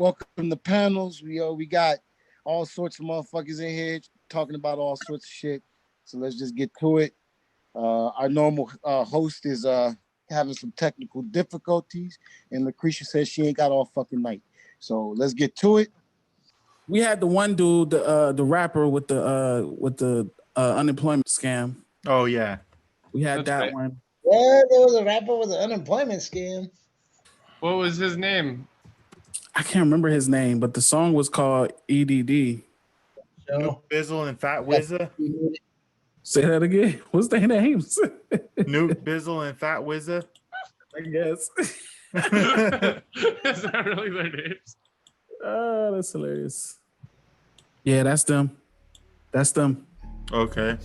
welcome the panels. We got all sorts of motherfuckers in here talking about all sorts of shit. So let's just get to it. Our normal host is having some technical difficulties, and LaKrysia says she ain't got all fucking night. So let's get to it. We had the one dude, the rapper with the unemployment scam. Oh yeah, we had that one. Well, there was a rapper with an unemployment scam. What was his name? I can't remember his name, but the song was called EDD. Nuke, Bizzle, and Fat Wizza. Say that again. What's their names? Nuke, Bizzle, and Fat Wizza. I guess. Is that really their names? Oh, that's hilarious. Yeah, that's them. That's them. Okay.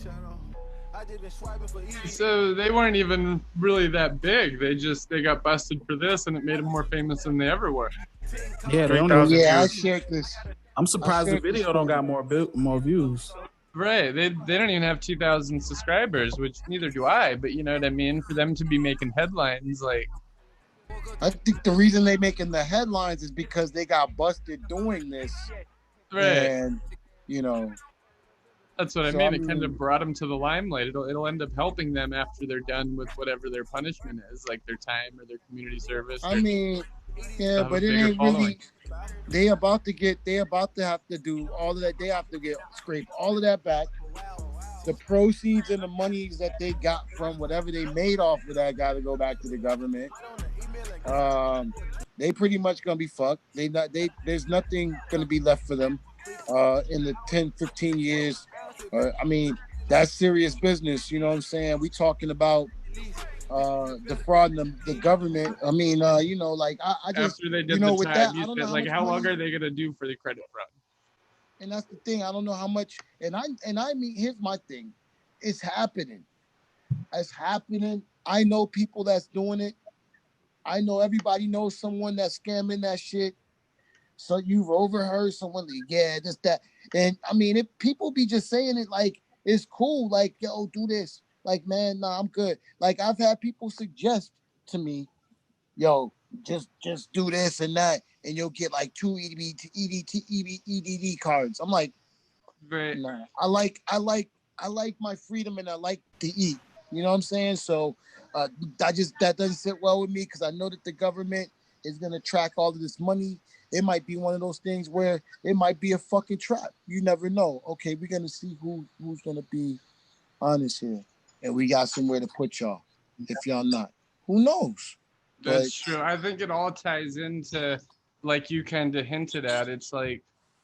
So they weren't even really that big. They got busted for this, and it made them more famous than they ever were. Yeah, I shared this. I'm surprised the video don't got more views. Right. They don't even have 2,000 subscribers, which neither do I. But you know what I mean? For them to be making headlines, like. I think the reason they making the headlines is because they got busted doing this. Right. And, you know. That's what I mean. It kind of brought them to the limelight. It'll end up helping them after they're done with whatever their punishment is, like their time or their community service. I mean, yeah, but it ain't really. They about to have to do all of that. They have to scrape all of that back. The proceeds and the monies that they got from whatever they made off of that got to go back to the government. They pretty much gonna be fucked. There's nothing gonna be left for them in the 10, 15 years. I mean, that's serious business. You know what I'm saying? We talking about defrauding the government. I mean, you know, like I just after they did the with time, that, like how long are they gonna do for the credit fraud? And that's the thing. I don't know how much. And I mean, here's my thing. It's happening. It's happening. I know people that's doing it. I know everybody knows someone that's scamming that shit. So you've overheard someone like, yeah, this, that. And I mean, if people be just saying it like it's cool, like, yo, do this. Like, man, nah, I'm good. Like, I've had people suggest to me, yo, just do this and that, and you'll get like 2 EDD cards. I'm like, right. Nah. I like my freedom and I like to eat. You know what I'm saying? So that doesn't sit well with me because I know that the government is gonna track all of this money. It might be one of those things where it might be a fucking trap. You never know. Okay, we're gonna see who's gonna be honest here, and we got somewhere to put y'all. If y'all not, who knows? That's true. I think it all ties into, like you kind of hinted at. It's like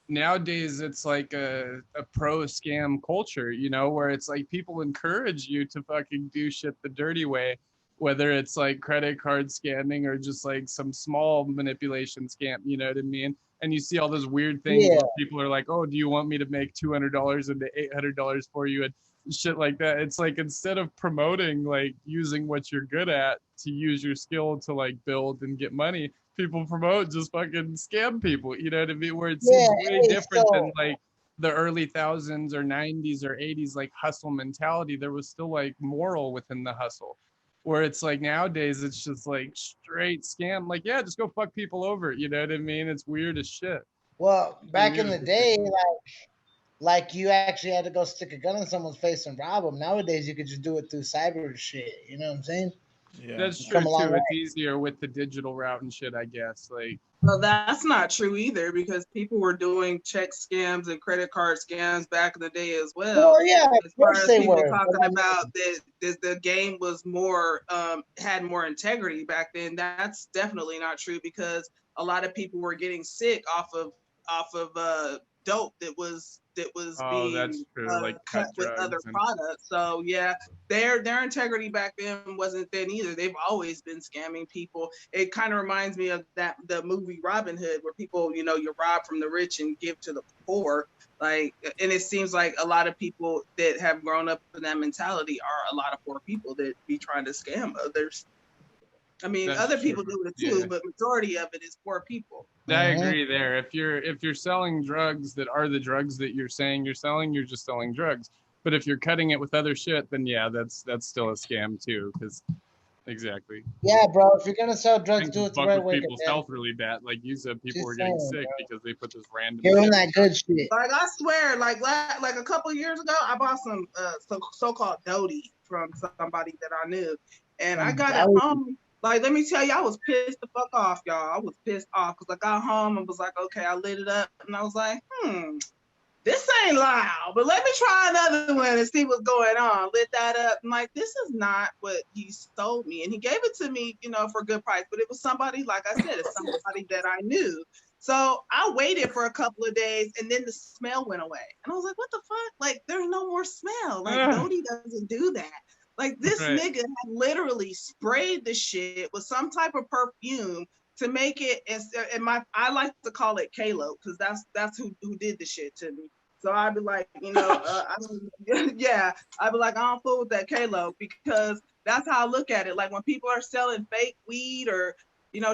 nowadays it's like a pro scam culture, you know, where it's like people encourage you to fucking do shit the dirty way, whether it's like credit card scamming or just like some small manipulation scam, you know what I mean? And you see all those weird things where people are like, oh, do you want me to make $200 into $800 for you? And shit like that. It's like, instead of promoting like using what you're good at to use your skill to like build and get money, people promote just fucking scam people, you know what I mean? Where it seems way different than like the early thousands or 90s or 80s like hustle mentality. There was still like moral within the hustle, where it's like nowadays it's just like straight scam, like, yeah, just go fuck people over, you know what I mean? It's weird as shit. Well, back in the day, like you actually had to go stick a gun in someone's face and rob them. Nowadays you could just do it through cyber shit, you know what I'm saying? Yeah, that's true too. It's easier with the digital route and shit, I guess. Like, well, that's not true either, because people were doing check scams and credit card scams back in the day as well. Well, yeah, as far as people talking about that the game was more had more integrity back then, that's definitely not true, because a lot of people were getting sick off of dope that was being like cut with other products. So yeah, their integrity back then wasn't then either. They've always been scamming people. It kind of reminds me of the movie Robin Hood, where people, you know, you rob from the rich and give to the poor. Like, and it seems like a lot of people that have grown up in that mentality are a lot of poor people that be trying to scam others. I mean, that's other people do it too, but majority of it is poor people. I agree there. If you're selling drugs that are the drugs that you're saying you're selling, you're just selling drugs. But if you're cutting it with other shit, then yeah, that's still a scam too. Because Exactly. Yeah, bro. If you're gonna sell drugs, Things do it the fuck right with way. people's health really bad. Like you said, people Just were getting saying, sick bro. because they put this random Give them shit. that good shit. Like I swear, like a couple years ago, I bought some so-called Dodie from somebody that I knew, and I got it home. Like, let me tell you, I was pissed the fuck off, y'all. I was pissed off because I got home and was like, okay, I lit it up, and I was like, this ain't loud, but let me try another one and see what's going on. Lit that up. I'm like, this is not what he sold me. And he gave it to me, for a good price, but it was somebody, like I said, it's somebody that I knew. So I waited for a couple of days and then the smell went away. And I was like, what the fuck? Like, there's no more smell. Like, Dodie doesn't do that. Like, this nigga had literally sprayed the shit with some type of perfume to make it, and I like to call it Kalo, because that's who did the shit to me. So I'd be like, I'd be like, I don't fool with that Kalo, because that's how I look at it. Like, when people are selling fake weed or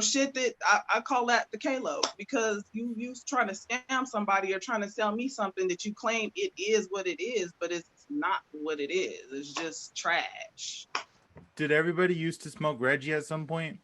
shit, that I call that the Kalo, because you trying to scam somebody or trying to sell me something that you claim it is what it is, but it's not what it is. It's just trash. Did everybody used to smoke Reggie at some point?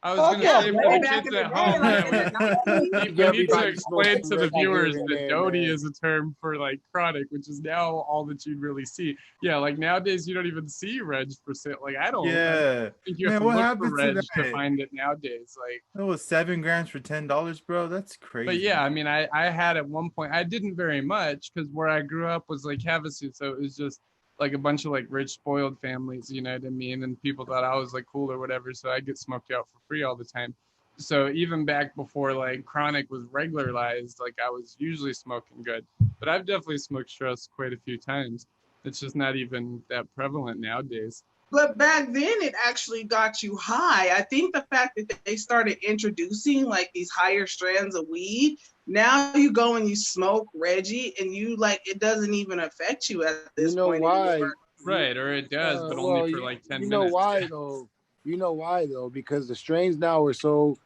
I was going to say, for way the back kids in the at day, home, like in the 90s. we need to Everybody explain smokes to the Reggie viewers here and that there, Dodie man. is a term for like chronic, which is now all that you'd really see. Yeah, like nowadays you don't even see Reg for sale. Like I don't. Yeah. I think you have Man, to what look for happened to Reg that? to find it nowadays. Like, That was 7 grams for $10, bro. That's crazy. but yeah, I mean, I had at one point, I didn't very much because where I grew up was like Havasu, so it was just like a bunch of like rich spoiled families, you know what I mean? And people thought I was like cool or whatever, so I get smoked out for free all the time. So even back before like chronic was regularized, like I was usually smoking good. But I've definitely smoked stress quite a few times. It's just not even that prevalent nowadays. But back then, it actually got you high. I think the fact that they started introducing like these higher strands of weed, now you go and you smoke Reggie, and you like it doesn't even affect you at this point why? anymore. Right, or it does, but only for like 10 minutes. Why though? You know why though? Because the strains now are so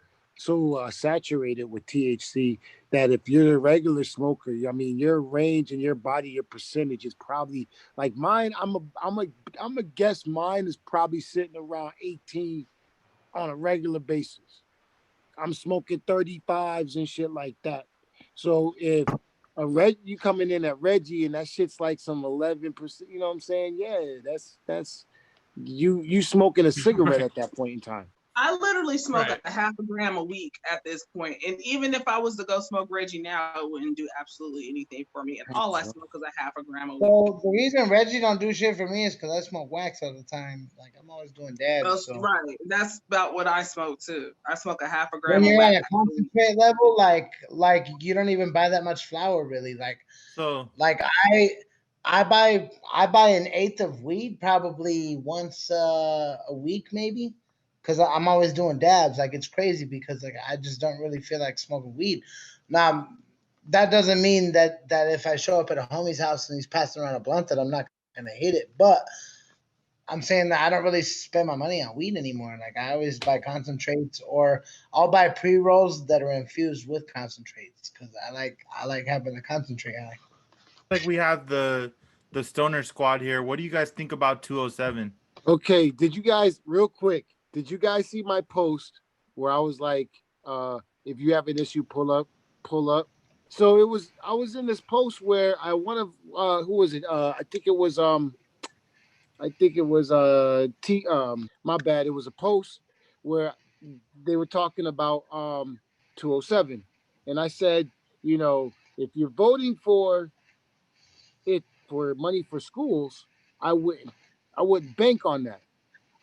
saturated with THC that if you're a regular smoker, I mean, your range and your body, your percentage is probably like mine. I'm a guess mine is probably sitting around 18 on a regular basis. I'm smoking 35s and shit like that. So if you coming in at Reggie and that shit's like some 11%, you know what I'm saying? Yeah, that's you smoking a cigarette at that point in time. I literally smoke Right. a half a gram a week at this point. And even if I was to go smoke Reggie now, it wouldn't do absolutely anything for me. And all I smoke is a half a gram a week. So the reason Reggie don't do shit for me is because I smoke wax all the time. Like I'm always doing dabs. So Right. That's about what I smoke too. I smoke a half a gram when of you're at a wax. concentrate level, like you don't even buy that much flour really. Like So I buy an eighth of weed probably once a week maybe, because I'm always doing dabs. Like it's crazy because like I just don't really feel like smoking weed. Now that doesn't mean that if I show up at a homie's house and he's passing around a blunt that I'm not gonna hit it, but I'm saying that I don't really spend my money on weed anymore. Like I always buy concentrates, or I'll buy pre rolls that are infused with concentrates because I like having the concentrate high. like we have the stoner squad here. What do you guys think about 207? Okay, did you guys real quick? Did you guys see my post where I was like, if you have an issue, pull up. So I was in this post where who was it? I think it was my bad. It was a post where they were talking about 207, and I said, if you're voting for money for schools, I wouldn't bank on that.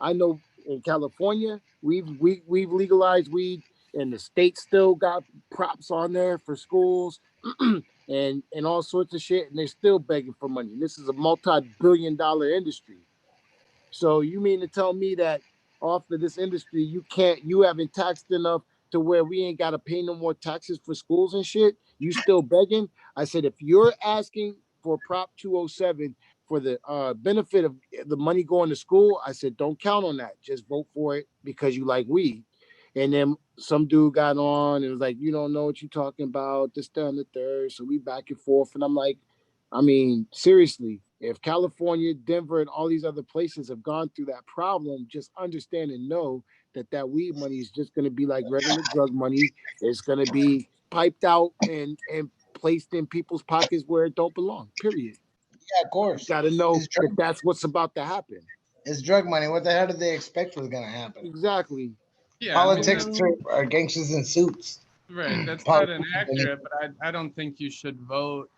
I know in California we've legalized weed, and the state still got props on there for schools and all sorts of shit, and they're still begging for money. This is a multi-billion-dollar industry. So you mean to tell me that off of this industry, you haven't taxed enough to where we ain't got to pay no more taxes for schools and shit? You still begging? I said, if you're asking for Prop 207 for the benefit of the money going to school, I said, don't count on that. Just vote for it because you like weed. And then some dude got on and was like, you don't know what you're talking about, this, that, and the third. So we back and forth. And I'm like, I mean, seriously, If California, Denver, and all these other places have gone through that problem, just understand and know that that weed money is just going to be like regular drug money. It's going to be piped out and placed in people's pockets where it don't belong. Period. Yeah, of course. Got to know It's drug, that that's what's about to happen. it's drug money. What the hell did they expect was gonna happen? Exactly. Yeah, I mean, Politics are gangsters in suits. right. That's not Politics. inaccurate, but I don't think you should vote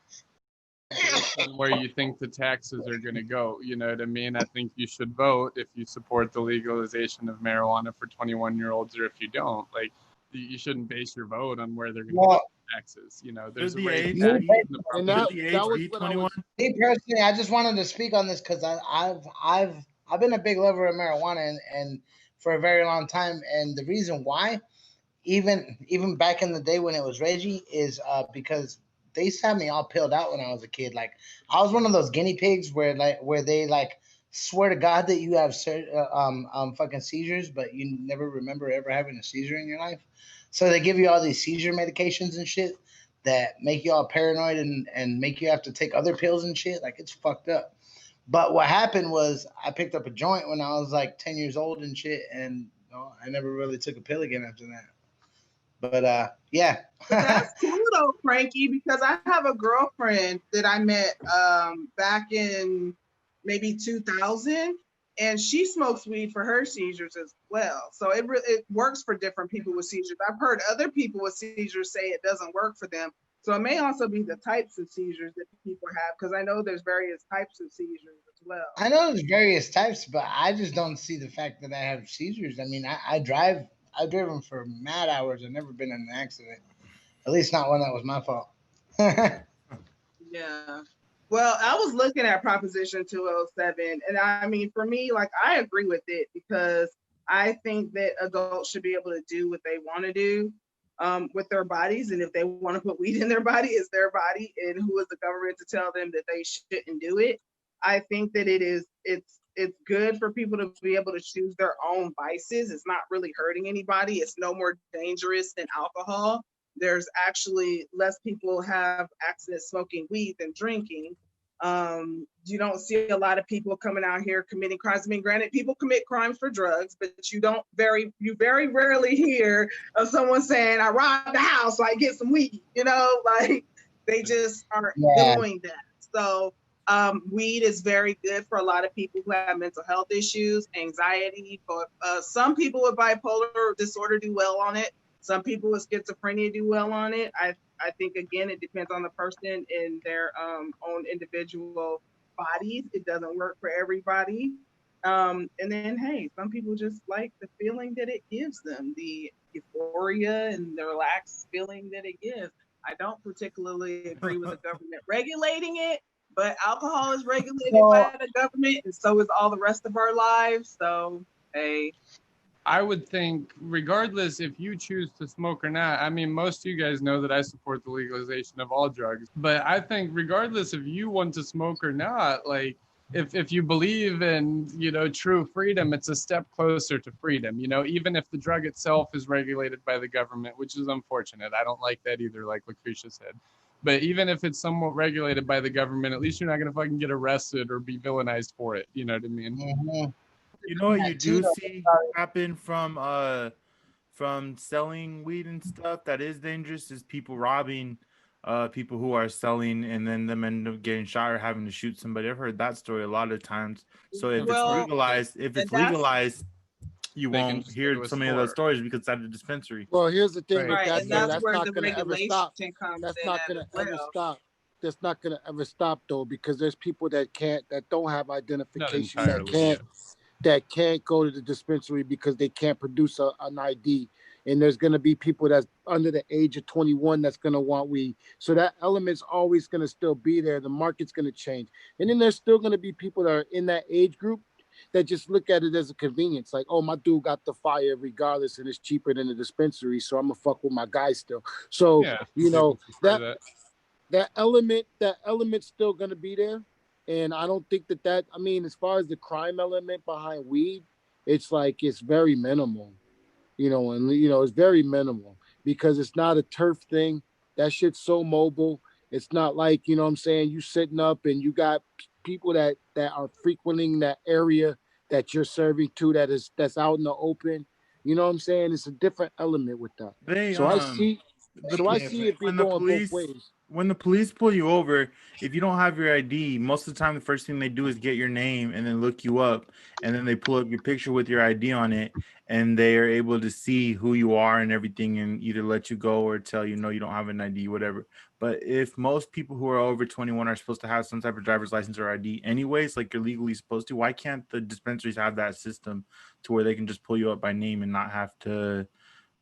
based on where you think the taxes are going to go. You know what I mean? I think you should vote if you support the legalization of marijuana for 21-year-olds, or if you don't. Like, you shouldn't base your vote on where they're going to Well, put taxes. You know, there's Should a the rate age tax be, and the And should that, the age that was be what I 21? was. me personally, I just wanted to speak on this because I've been a big lover of marijuana and for a very long time, and the reason why, even back in the day when it was Reggie, is because they used to have me all pilled out when I was a kid. Like I was one of those guinea pigs where they like swear to God that you have fucking seizures, but you never remember ever having a seizure in your life. So they give you all these seizure medications and shit that make you all paranoid and make you have to take other pills and shit. Like it's fucked up. But what happened was I picked up a joint when I was like 10 years old and shit, and I never really took a pill again after that. But yeah. But that's cool though, Frankie, because I have a girlfriend that I met back in maybe 2000, and she smokes weed for her seizures as well. So it works for different people with seizures. I've heard other people with seizures say it doesn't work for them. So it may also be the types of seizures that people have, because I know there's various types of seizures as well. I know there's various types, but I just don't see the fact that I have seizures. I mean, I drive. I've driven for mad hours. I've never been in an accident. At least not one that was my fault. Yeah. Well, I was looking at Proposition 207, and I mean, for me, like, I agree with it because I think that adults should be able to do what they want to do with their bodies. And if they want to put weed in their body, it's their body. And who is the government to tell them that they shouldn't do it? I think that it's good for people to be able to choose their own vices. It's not really hurting anybody. It's no more dangerous than alcohol. There's actually less people have accidents smoking weed than drinking. You don't see a lot of people coming out here committing crimes. I mean, granted, people commit crimes for drugs, but you very rarely hear of someone saying, I robbed the house so I get some weed, like they just aren't doing that. So weed is very good for a lot of people who have mental health issues, anxiety. But some people with bipolar disorder do well on it. Some people with schizophrenia do well on it. I think, again, it depends on the person and their own individual bodies. It doesn't work for everybody. And then, hey, some people just like the feeling that it gives them, the euphoria and the relaxed feeling that it gives. I don't particularly agree with the government regulating it, but alcohol is regulated by the government, and so is all the rest of our lives. So, hey. I would think, regardless if you choose to smoke or not, I mean, most of you guys know that I support the legalization of all drugs. But I think regardless if you want to smoke or not, like, if you believe in, true freedom, it's a step closer to freedom, even if the drug itself is regulated by the government, which is unfortunate. I don't like that either, like LaKrysia said. But even if it's somewhat regulated by the government, at least you're not going to fucking get arrested or be villainized for it. You know what I mean? Mm-hmm. You know what you do see happen from selling weed and stuff that is dangerous is people robbing people who are selling, and then them end up getting shot or having to shoot somebody. I've heard that story a lot of times. So if it's legalized, you won't hear so many of those stories because it's at a dispensary. Well, here's the thing with that, and though. that's That's where not the going to ever stop. That's not going to ever stop. That's not going to ever stop, though, because there's people that don't have identification, that can't go to the dispensary because they can't produce an ID. And there's going to be people that's under the age of 21 that's going to want weed. So that element's always going to still be there. The market's going to change. And then there's still going to be people that are in that age group that just look at it as a convenience. Like, oh, my dude got the fire regardless, and it's cheaper than the dispensary, so I'm going to fuck with my guy still. So, that element's still going to be there. And I don't think that, I mean, as far as the crime element behind weed, it's like, it's very minimal, it's very minimal because it's not a turf thing. That shit's so mobile. It's not like, you know what I'm saying, you sitting up and you got people that are frequenting that area that you're serving to, that's out in the open. You know what I'm saying? It's a different element with that. They So I see it be when the going both police ways. when the police pull you over, if you don't have your ID, most of the time the first thing they do is get your name and then look you up, and then they pull up your picture with your ID on it, and they are able to see who you are and everything, and either let you go or tell you no, you don't have an ID, whatever. But if most people who are over 21 are supposed to have some type of driver's license or ID anyways, like you're legally supposed to, why can't the dispensaries have that system to where they can just pull you up by name and not have to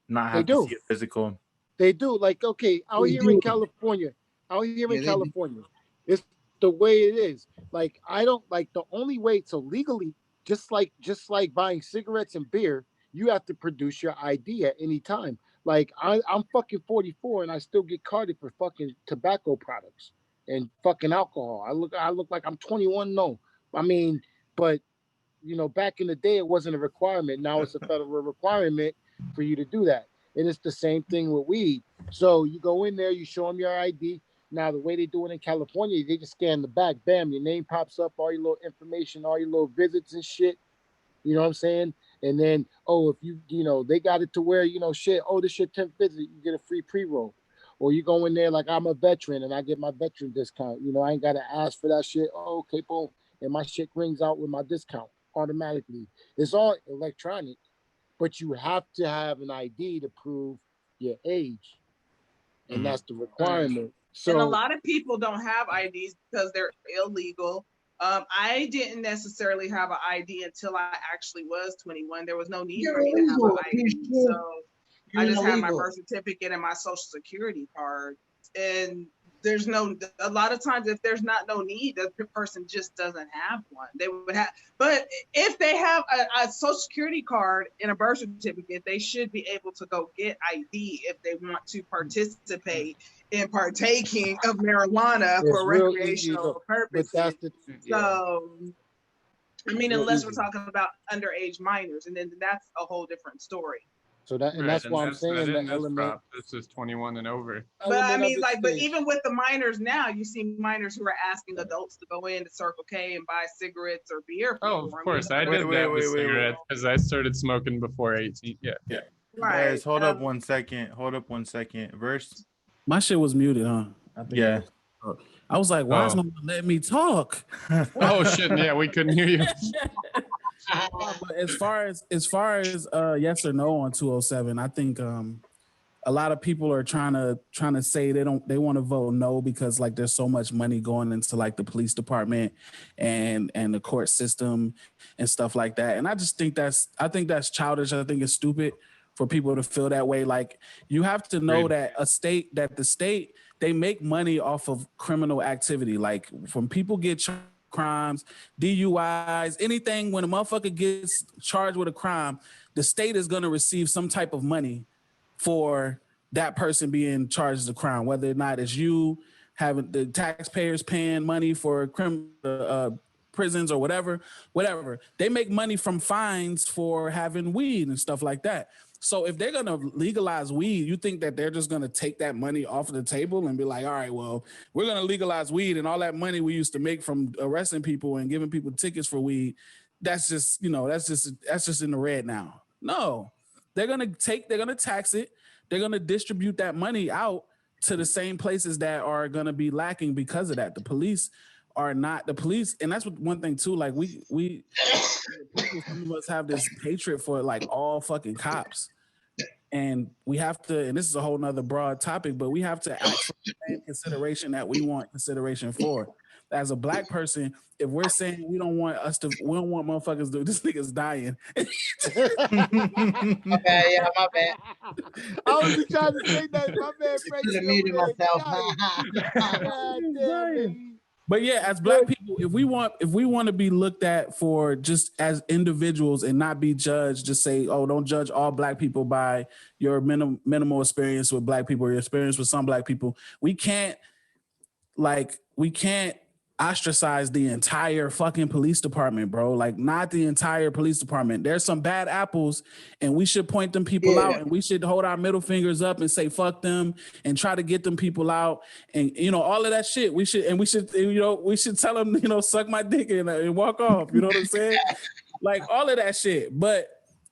They do. see a physical? They do. Like, okay, out They here do. in California, They do. it's the way it is. Like, I don't like the only way to legally, just like buying cigarettes and beer, you have to produce your ID at any time. Like, I'm fucking 44 and I still get carded for fucking tobacco products and fucking alcohol. I look like I'm 21. No, I mean, but back in the day, it wasn't a requirement. Now it's a federal requirement for you to do that. And it's the same thing with weed. So you go in there, you show them your ID. Now, the way they do it in California, they just scan the back. Bam, your name pops up, all your little information, all your little visits and shit. You know what I'm saying? And then, if they got it to where, shit, this your 10th visit, you get a free pre-roll. Or you go in there like I'm a veteran and I get my veteran discount. I ain't got to ask for that shit. Oh, okay, boom. And my shit rings out with my discount automatically. It's all electronic, but you have to have an ID to prove your age. And that's the requirement. So, and a lot of people don't have IDs because they're illegal. I didn't necessarily have an ID until I actually was 21. There was no need for me to have an ID. So I just had my birth certificate and my social security card. And there's a lot of times if there's no need, the person just doesn't have one. They would have, but if they have a social security card and a birth certificate, they should be able to go get ID if they want to participate in partaking of marijuana for recreational purposes. So, I mean, unless we're talking about underage minors, and then that's a whole different story. So that's why I'm saying that element. This is 21 and over. But I mean, but even with the minors now, you see minors who are asking adults to go into Circle K and buy cigarettes or beer. Oh, of course, I did that with cigarettes because I started smoking before 18. Yeah. Right. Guys, hold up 1 second. Verse. My shit was muted, huh? Yeah. I was like, why is no one letting me talk? Oh shit! Yeah, we couldn't hear you. But as far as yes or no on 207, I think a lot of people are trying to say they want to vote no because like there's so much money going into like the police department and the court system and stuff like that. And I just think that's childish. I think it's stupid for people to feel that way. Like you have to know that the state they make money off of criminal activity. Like when people get crimes, DUIs, anything, when a motherfucker gets charged with a crime, the state is going to receive some type of money for that person being charged as a crime, whether or not it's you having the taxpayers paying money for prisons or whatever. They make money from fines for having weed and stuff like that. So if they're going to legalize weed, you think that they're just going to take that money off of the table and be like, all right, well, we're going to legalize weed and all that money we used to make from arresting people and giving people tickets for weed, that's just in the red now. No, they're going to tax it. They're going to distribute that money out to the same places that are going to be lacking because of that. The police are not the police. And that's one thing too, like we some of us have this hatred for like all fucking cops. And we have to, and this is a whole nother broad topic, but we have to ask for the same consideration that we want consideration for. As a black person, if we're saying we don't want motherfuckers to, this nigga's dying. My bad. I was just trying to say that. My man Frankie muted myself. But yeah, as black people, if we want to be looked at for just as individuals and not be judged, just say, oh, don't judge all black people by your minimal experience with black people or your experience with some black people. We can't ostracize the entire fucking police department, bro. Like, not the entire police department. There's some bad apples, and we should point them people out, and we should hold our middle fingers up and say fuck them, and try to get them people out, and all of that shit. We should tell them, suck my dick and walk off. You know what I'm saying? Like, all of that shit, but.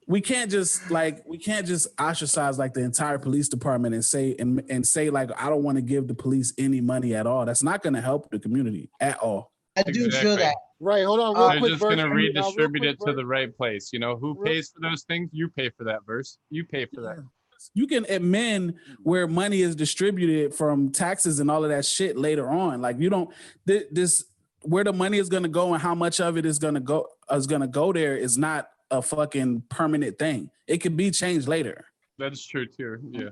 We can't just ostracize like the entire police department and say like, I don't want to give the police any money at all. That's not going to help the community at all. I do feel that. Right, hold on, real They're quick. just going to redistribute it to Verse. the right place. Who pays for those things? You pay for that, Verse. You pay for that. You can amend where money is distributed from taxes and all of that shit later on. Like, you don't this where the money is going to go and how much of it is going to go there is not a fucking permanent thing. It could be changed later. That's true too. Yeah.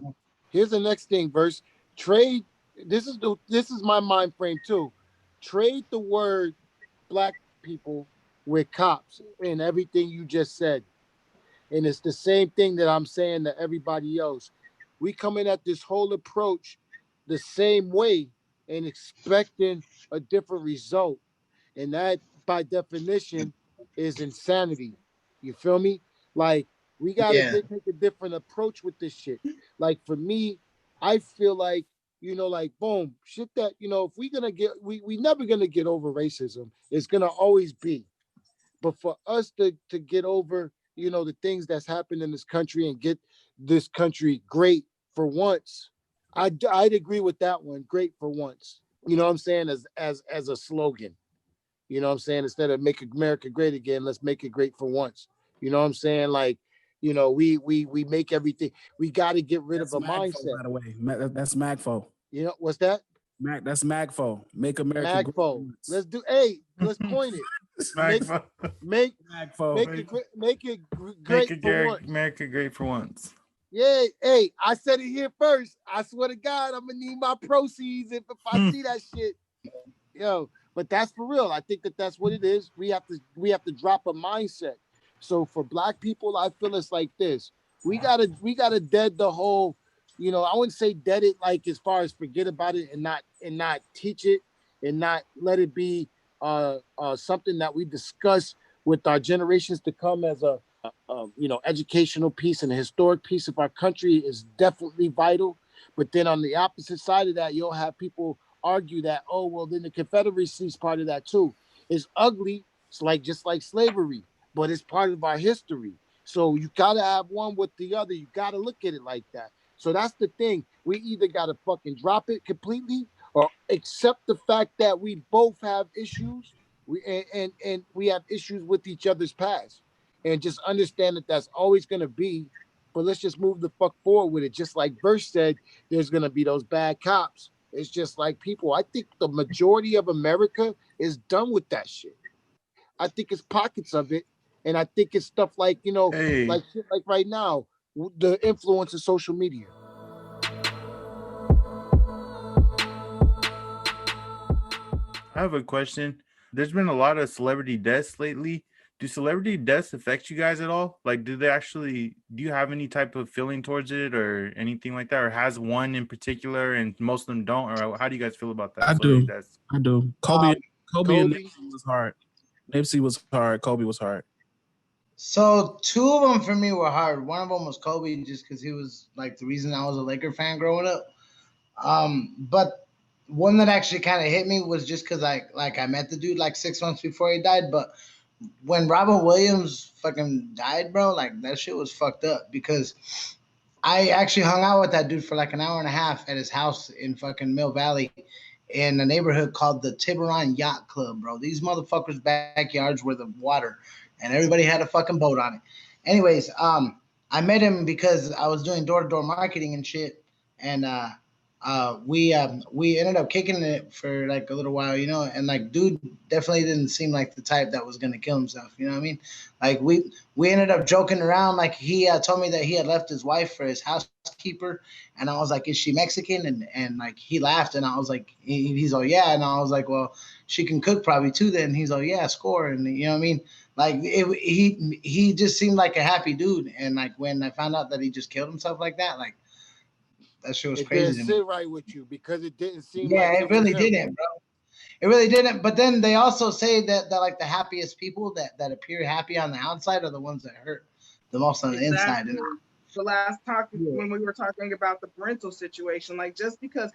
Here's the next thing, Verse. Trade. This is my mind frame too. Trade the word black people with cops and everything you just said. And it's the same thing that I'm saying to everybody else. We coming at this whole approach the same way and expecting a different result. And that, by definition, is insanity. You feel me? Like, we gotta take a different approach with this shit. Like, for me, I feel like, like, boom, shit that, if we never gonna get over racism. It's gonna always be. But for us to get over, the things that's happened in this country and get this country great for once, I'd agree with that one. Great for once. You know what I'm saying? As a slogan. You know what I'm saying? Instead of make America great again, let's make it great for once. You know what I'm saying? Like, we make everything. We got to get rid of a mindset. By the way, that's MAGFO. What's that? That's MAGFO. Make America MAGFO. Great. Let's coin it. MAGFO. Make it great for once. America great for once. Yeah, hey, I said it here first. I swear to God, I'm gonna need my proceeds if I see that shit. Yo. But that's for real. I think that's what it is. We have to drop a mindset. So for black people, I feel it's like this. We gotta dead the whole, I wouldn't say dead it like as far as forget about it and not teach it and not let it be something that we discuss with our generations to come as a educational piece and a historic piece of our country is definitely vital. But then on the opposite side of that, you'll have people argue that, oh, well, then the Confederacy is part of that too. It's ugly. It's just like slavery, but it's part of our history. So you got to have one with the other. You got to look at it like that. So that's the thing. We either got to fucking drop it completely or accept the fact that we both have issues. And we have issues with each other's past and just understand that that's always going to be, but let's just move the fuck forward with it. Just like Verse said, there's going to be those bad cops. It's just like people. I think the majority of America is done with that shit. I think it's pockets of it, and I think it's stuff like like right now, the influence of social media. I have a question. There's been a lot of celebrity deaths lately. Do celebrity deaths affect you guys at all? Like, do you have any type of feeling towards it or anything like that? Or has one in particular and most of them don't? Or how do you guys feel about that? I do. Kobe and Nipsey was hard. Nipsey was hard. Kobe was hard. So two of them for me were hard. One of them was Kobe just because he was like the reason I was a Laker fan growing up. But one that actually kind of hit me was just because I met the dude like 6 months before he died. But when Robert Williams fucking died, bro, like that shit was fucked up because I actually hung out with that dude for like an hour and a half at his house in fucking Mill Valley in a neighborhood called the Tiburon Yacht Club, bro. These motherfuckers' backyards were the water and everybody had a fucking boat on it. Anyways, I met him because I was doing door-to-door marketing and shit. And we ended up kicking it for like a little while, and like dude definitely didn't seem like the type that was gonna kill himself, you know what I mean? Like we ended up joking around, like he told me that he had left his wife for his housekeeper, and I was like, is she Mexican? And like he laughed, and I was like, he's all yeah, and I was like, well, she can cook probably too then. He's all yeah, score. And you know what I mean? Like he just seemed like a happy dude, and like when I found out that he just killed himself like that, like that shit was crazy. It didn't sit right with you because it didn't seem. Yeah, it really didn't, bro. It really didn't. But then they also say that like the happiest people that appear happy on the outside are the ones that hurt the most on the inside. Exactly. The last talk when we were talking about the parental situation, like just because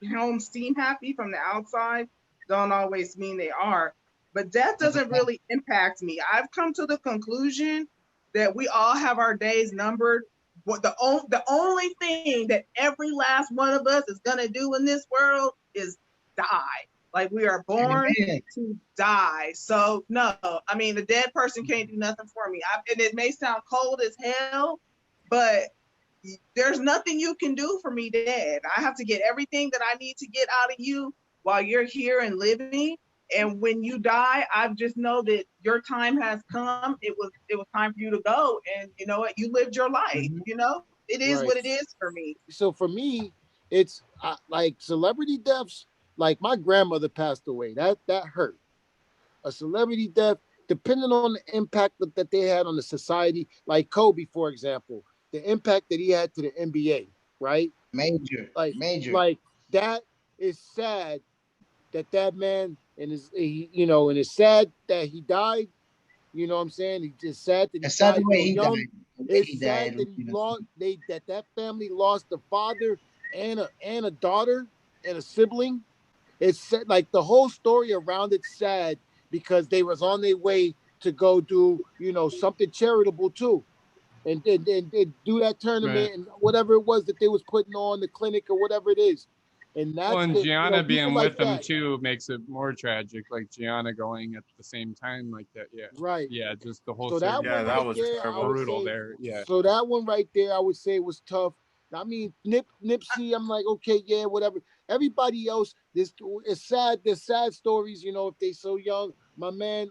homes seem happy from the outside, don't always mean they are. But death doesn't really impact me. I've come to the conclusion that we all have our days numbered. What the only thing that every last one of us is gonna do in this world is die. Like we are born to die. So no, I mean the dead person can't do nothing for me. And it may sound cold as hell, but there's nothing you can do for me dead. I have to get everything that I need to get out of you while you're here and living. And when you die, I just know that your time has come. It was time for you to go. And you know what? You lived your life. You know, it is what it is for me. So for me, it's like celebrity deaths. Like my grandmother passed away. That hurt. A celebrity death, depending on the impact that they had on the society, like Kobe, for example, the impact that he had to the NBA, right? Major. Like that is sad that man and and it's sad that he died. You know what I'm saying? It's just sad that he died so young. It's sad that he lost. That family lost a father and a daughter and a sibling. It's sad, like the whole story around it's sad because they was on their way to go do something charitable too, and do that tournament and whatever it was that they was putting on the clinic or whatever it is. And that's Gianna being with them too makes it more tragic. Like Gianna going at the same time like that. Yeah. Right. Yeah. Just the whole. So that that was brutal there. Yeah. So that one right there, I would say was tough. I mean, Nipsey, I'm like, okay, yeah, whatever. Everybody else, it's sad. There's sad stories, if they so young. My man,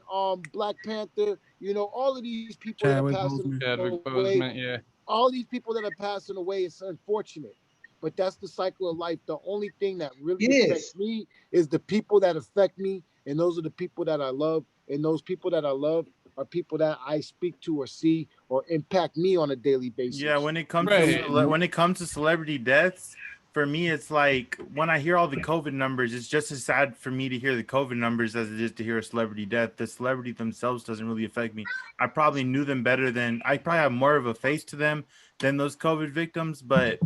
Black Panther, all of these people that are passing away. Yeah. All these people that are passing away, it's unfortunate. But that's the cycle of life. The only thing that really affects me is the people that affect me, and those are the people that I love. And those people that I love are people that I speak to or see or impact me on a daily basis. Yeah, when it comes to celebrity deaths, for me, it's like when I hear all the COVID numbers, it's just as sad for me to hear the COVID numbers as it is to hear a celebrity death. The celebrity themselves doesn't really affect me. I probably knew them better I probably have more of a face to them than those COVID victims, but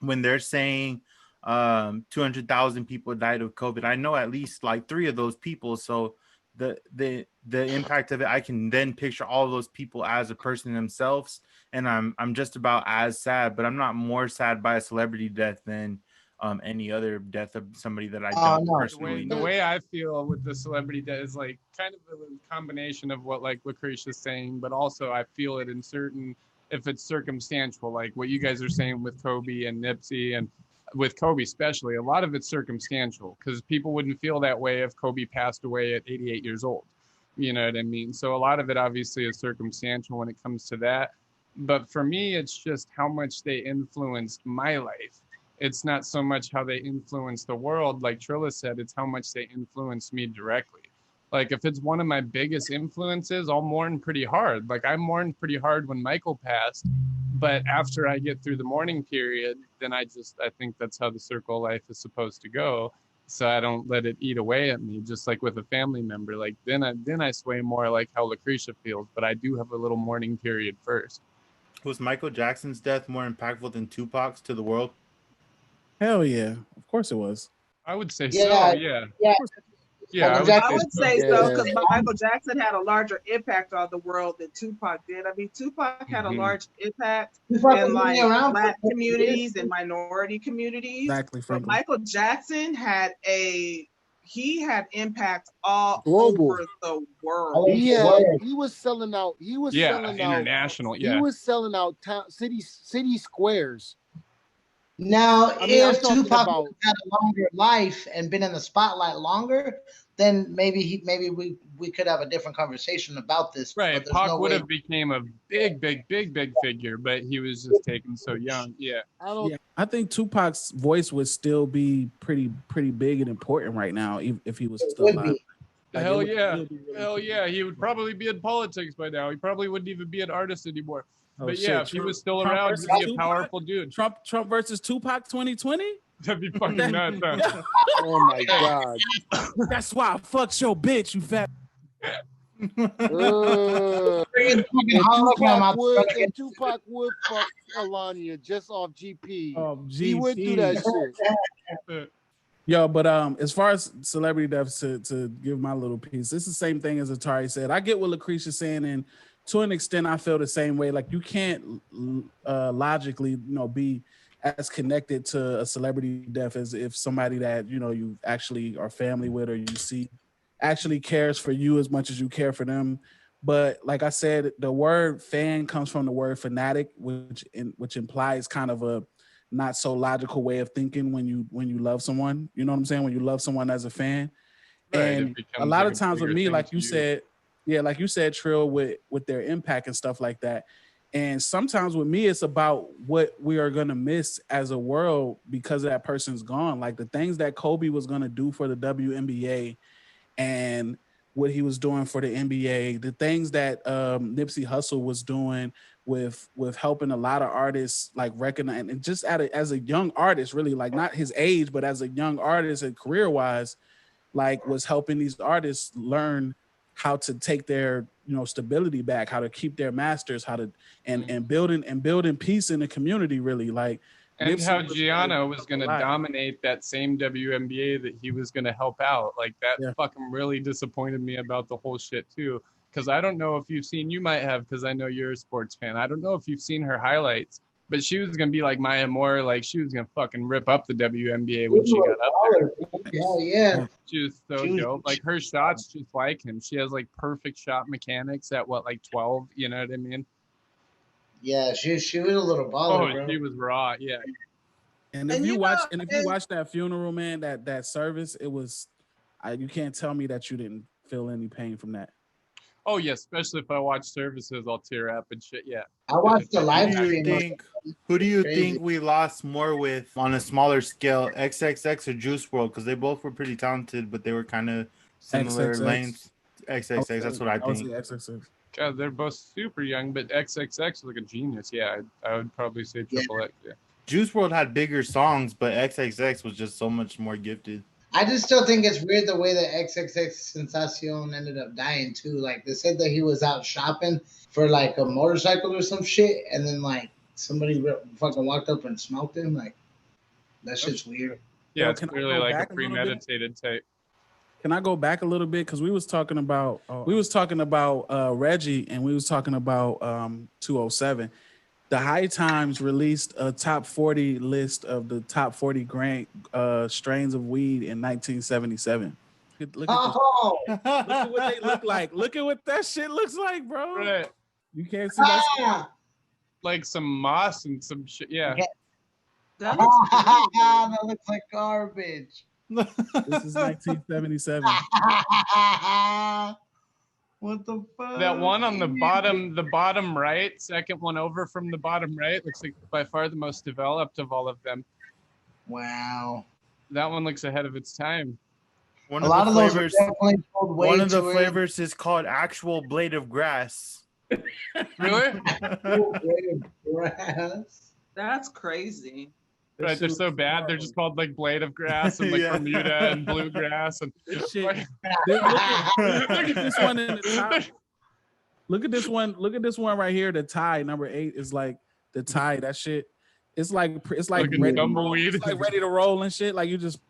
when they're saying 200,000 people died of COVID, I know at least like 3 of those people. So the impact of it, I can then picture all of those people as a person themselves, and I'm just about as sad, but I'm not more sad by a celebrity death than any other death of somebody that I don't personally know. The way I feel with the celebrity death is like kind of a combination of what like LaKrysia is saying, but also I feel it in certain, if it's circumstantial, like what you guys are saying with Kobe and Nipsey, and with Kobe especially, a lot of it's circumstantial because people wouldn't feel that way if Kobe passed away at 88 years old. You know what I mean? So a lot of it obviously is circumstantial when it comes to that. But for me, it's just how much they influenced my life. It's not so much how they influence the world. Like Trilla said, it's how much they influence me directly. Like if it's one of my biggest influences, I'll mourn pretty hard. Like I mourned pretty hard when Michael passed, but after I get through the mourning period, then I think that's how the circle of life is supposed to go. So I don't let it eat away at me, just like with a family member. Like then I sway more like how LaKrysia feels, but I do have a little mourning period first. Was Michael Jackson's death more impactful than Tupac's to the world? Hell yeah, of course it was. I would say so. Yeah. Yeah, I would say so because Michael Jackson had a larger impact on the world than Tupac did. I mean, Tupac had a large impact in like Black communities and minority communities. Exactly. But Michael Jackson had impact all over the world. He was selling out. He was selling international. He was selling out city squares. Now, if Tupac had a longer life and been in the spotlight longer, then maybe we could have a different conversation about this. Right, Pac would have became a big figure, but he was just taken so young. Yeah, I think Tupac's voice would still be pretty big and important right now if he was still alive. Hell yeah, he would probably be in politics by now. He probably wouldn't even be an artist anymore. But if he was still around, he'd be a powerful dude. Trump versus Tupac 2020? That'd be fucking nuts. Huh? Oh my god. That's why I fucked your bitch, you fat. And Hologram Tupac would fuck Alania just off GP. He GP. would do that shit. Yo, but as far as celebrity deaths, to give my little piece, it's the same thing as Atari said. I get what LaKrysia saying, and to an extent, I feel the same way. Like, you can't logically, be as connected to a celebrity death as if somebody that you actually are family with or you see actually cares for you as much as you care for them. But like I said, the word fan comes from the word fanatic, which implies kind of a not so logical way of thinking when you love someone. You know what I'm saying? When you love someone as a fan. Right, and a lot of times with me, like you said, Trill, with their impact and stuff like that. And sometimes with me, it's about what we are going to miss as a world because that person's gone. Like the things that Kobe was going to do for the WNBA and what he was doing for the NBA, the things that Nipsey Hussle was doing with helping a lot of artists like recognize, and just as a young artist, really, like not his age, but as a young artist and career-wise, like was helping these artists learn how to take their stability back, how to keep their masters, how to and building peace in the community, really. Like, and Nipsey how was Gianna was going to dominate that same WNBA that he was going to help out. Like that fucking really disappointed me about the whole shit too. Because I don't know if you've seen, you might have, because I know you're a sports fan. I don't know if you've seen her highlights, but she was going to be like Maya Moore. Like she was going to fucking rip up the WNBA when she got up there. Hell yeah. She was so dope. Like her shots just like him. She has like perfect shot mechanics at like 12, you know what I mean? Yeah, she was a little baller, bro. She was raw, yeah. And if you watch that funeral, man, that service, it was, you can't tell me that you didn't feel any pain from that. Oh yeah, especially if I watch services, I'll tear up and shit. Yeah. I watched the live stream. Who do you think we lost more with on a smaller scale, XXX or Juice WRLD? Because they both were pretty talented, but they were kind of similar lanes. XXX, that's what I think. XXX. God, they're both super young, but XXX is like a genius. Yeah, I would probably say Triple X. Yeah. Juice WRLD had bigger songs, but XXX was just so much more gifted. I just still think it's weird the way that XXX Sensacion ended up dying too. Like they said that he was out shopping for like a motorcycle or some shit, and then like somebody fucking walked up and smoked him. Like that shit's weird. Yeah, it's really like a premeditated tape. Can I go back a little bit? Because we was talking about Reggie, and we was talking about 207. The High Times released a top 40 list of the top 40 strains of weed in 1977. Look at what they look like. Look at what that shit looks like, bro. Right. You can't see that. Like some moss and some shit. Yeah. That looks like garbage. This is 1977. What the fuck? That one on the bottom right, second one over from the bottom right, looks like by far the most developed of all of them. Wow. That one looks ahead of its time. One of the flavors is called actual blade of grass. Really? Blade of grass. That's crazy. Right, they're so bad. They're just called like blade of grass and like Bermuda and bluegrass and shit. Look at this one in the top. Look at this one. Look at this one right here. The tie number 8 is like the tie. That shit. It's like ready to roll and shit. Like you just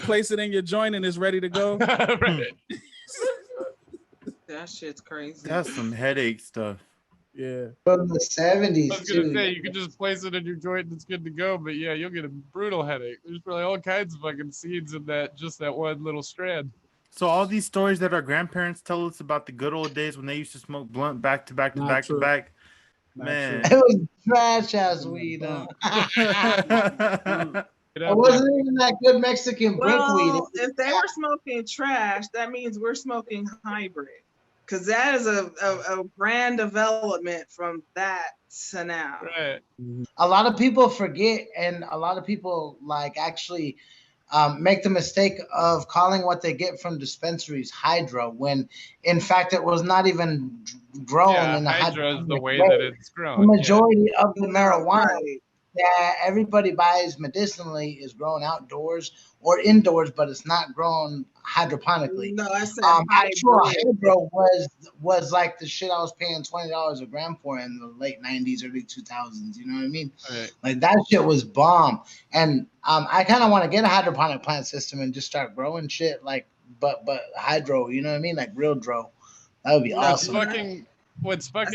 place it in your joint and it's ready to go. Right. That shit's crazy. That's some headache stuff. Yeah. From the 70s. I was gonna say you can just place it in your joint and it's good to go, but yeah, you'll get a brutal headache. There's probably all kinds of fucking seeds in that one little strand. So all these stories that our grandparents tell us about the good old days when they used to smoke blunt back to back to back to back. Man. It was trash ass weed. It wasn't even that good Mexican brick weed. If they were smoking trash, that means we're smoking hybrid. Because that is a brand development from that to now. Right. A lot of people forget, and a lot of people like actually make the mistake of calling what they get from dispensaries Hydra, when in fact it was not even grown in the Hydra is the way that it's grown. The majority of the marijuana that everybody buys medicinally is grown outdoors or indoors, but it's not grown hydroponically. No, I said Actual hybrid. hydro was like the shit I was paying $20 a gram for in the late '90s, early 2000s. You know what I mean? Right. Like that shit was bomb. And I kind of want to get a hydroponic plant system and just start growing shit like, but hydro. You know what I mean? Like real dro. That would be What's awesome. fucking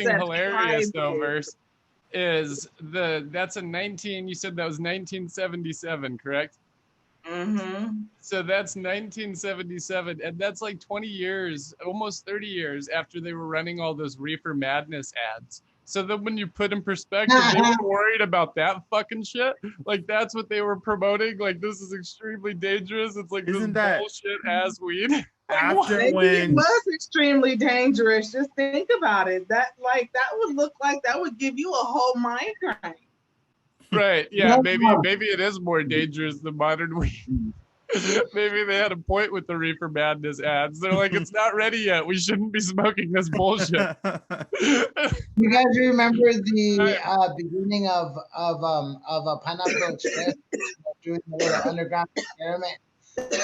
said hilarious though, hybrid. Verse, is that's a 19. You said that was 1977, correct? Mm-hmm. So that's 1977, and that's like 20 years, almost 30 years after they were running all those Reefer Madness ads. So then when you put in perspective, they were worried about that fucking shit. Like that's what they were promoting. Like this is extremely dangerous. It's like Isn't this that- bullshit ass weed. After Maybe it when was extremely dangerous. Just think about it. That would look like that would give you a whole migraine. Right. Yeah, Yeah. maybe it is more dangerous than modern weed. Maybe they had a point with the Reefer Madness ads. They're like, it's not ready yet. We shouldn't be smoking this bullshit. You guys remember the beginning of a Pineapple Express doing the little underground experiment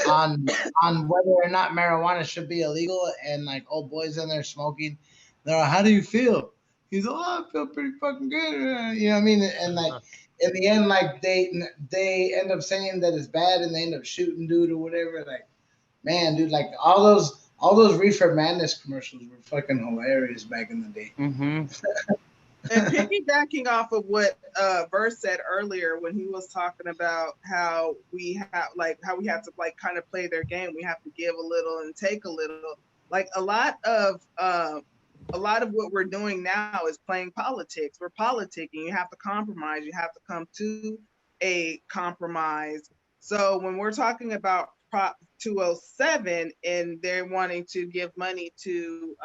on whether or not marijuana should be illegal, and like old boys in there smoking. They're like, "How do you feel?" He's like, "Oh, I feel pretty fucking good." You know what I mean? And like in the end, like they end up saying that it's bad, and they end up shooting dude or whatever. Like, man, dude, like all those Reefer Madness commercials were fucking hilarious back in the day. Mm-hmm. And piggybacking off of what Verse said earlier when he was talking about how we have to like kind of play their game, we have to give a little and take a little. Like a lot of what we're doing now is playing politics. We're politicking. You have to compromise. You have to come to a compromise. So when we're talking about Prop 207 and they're wanting to give money to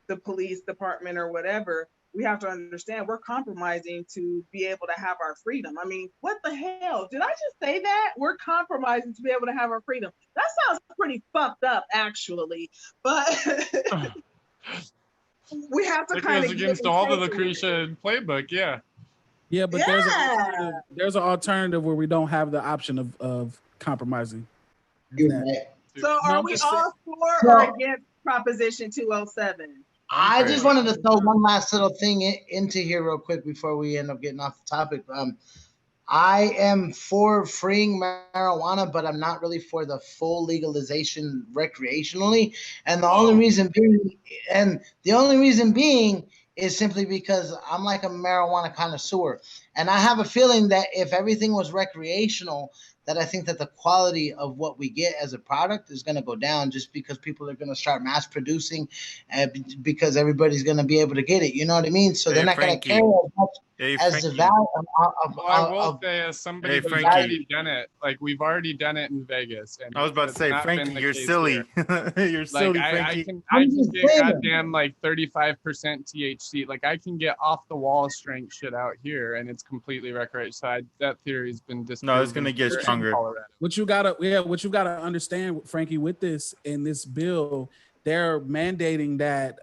the police department or whatever, we have to understand we're compromising to be able to have our freedom. I mean, what the hell? Did I just say that? We're compromising to be able to have our freedom. That sounds pretty fucked up, actually. But we have to It kind goes of against all the LaKrysia playbook, yeah. Yeah, but Yeah. there's an alternative where we don't have the option of compromising. You're That- right. So No, are I'm we just all for So- or against Proposition 207? I just wanted to throw one last little thing into here real quick before we end up getting off the topic. I am for freeing marijuana, but I'm not really for the full legalization recreationally. And the only reason being is simply because I'm like a marijuana connoisseur. And I have a feeling that if everything was recreational, that I think that the quality of what we get as a product is going to go down just because people are going to start mass producing because everybody's going to be able to get it. You know what I mean? So they're not going to care as much as the value Well, I will say, as somebody Hey, who's Frankie. already done it, like we've already done it in Vegas. And I was about to it's say, not been Frankie, the you're case silly. here. You're Like silly, I Frankie. can just get saying. goddamn like 35% THC. Like I can get off the wall strength shit out here, and it's completely recreational. So that theory's been disproven. No, it's gonna get here in stronger. Colorado. What you gotta understand, Frankie, with this in this bill, they're mandating that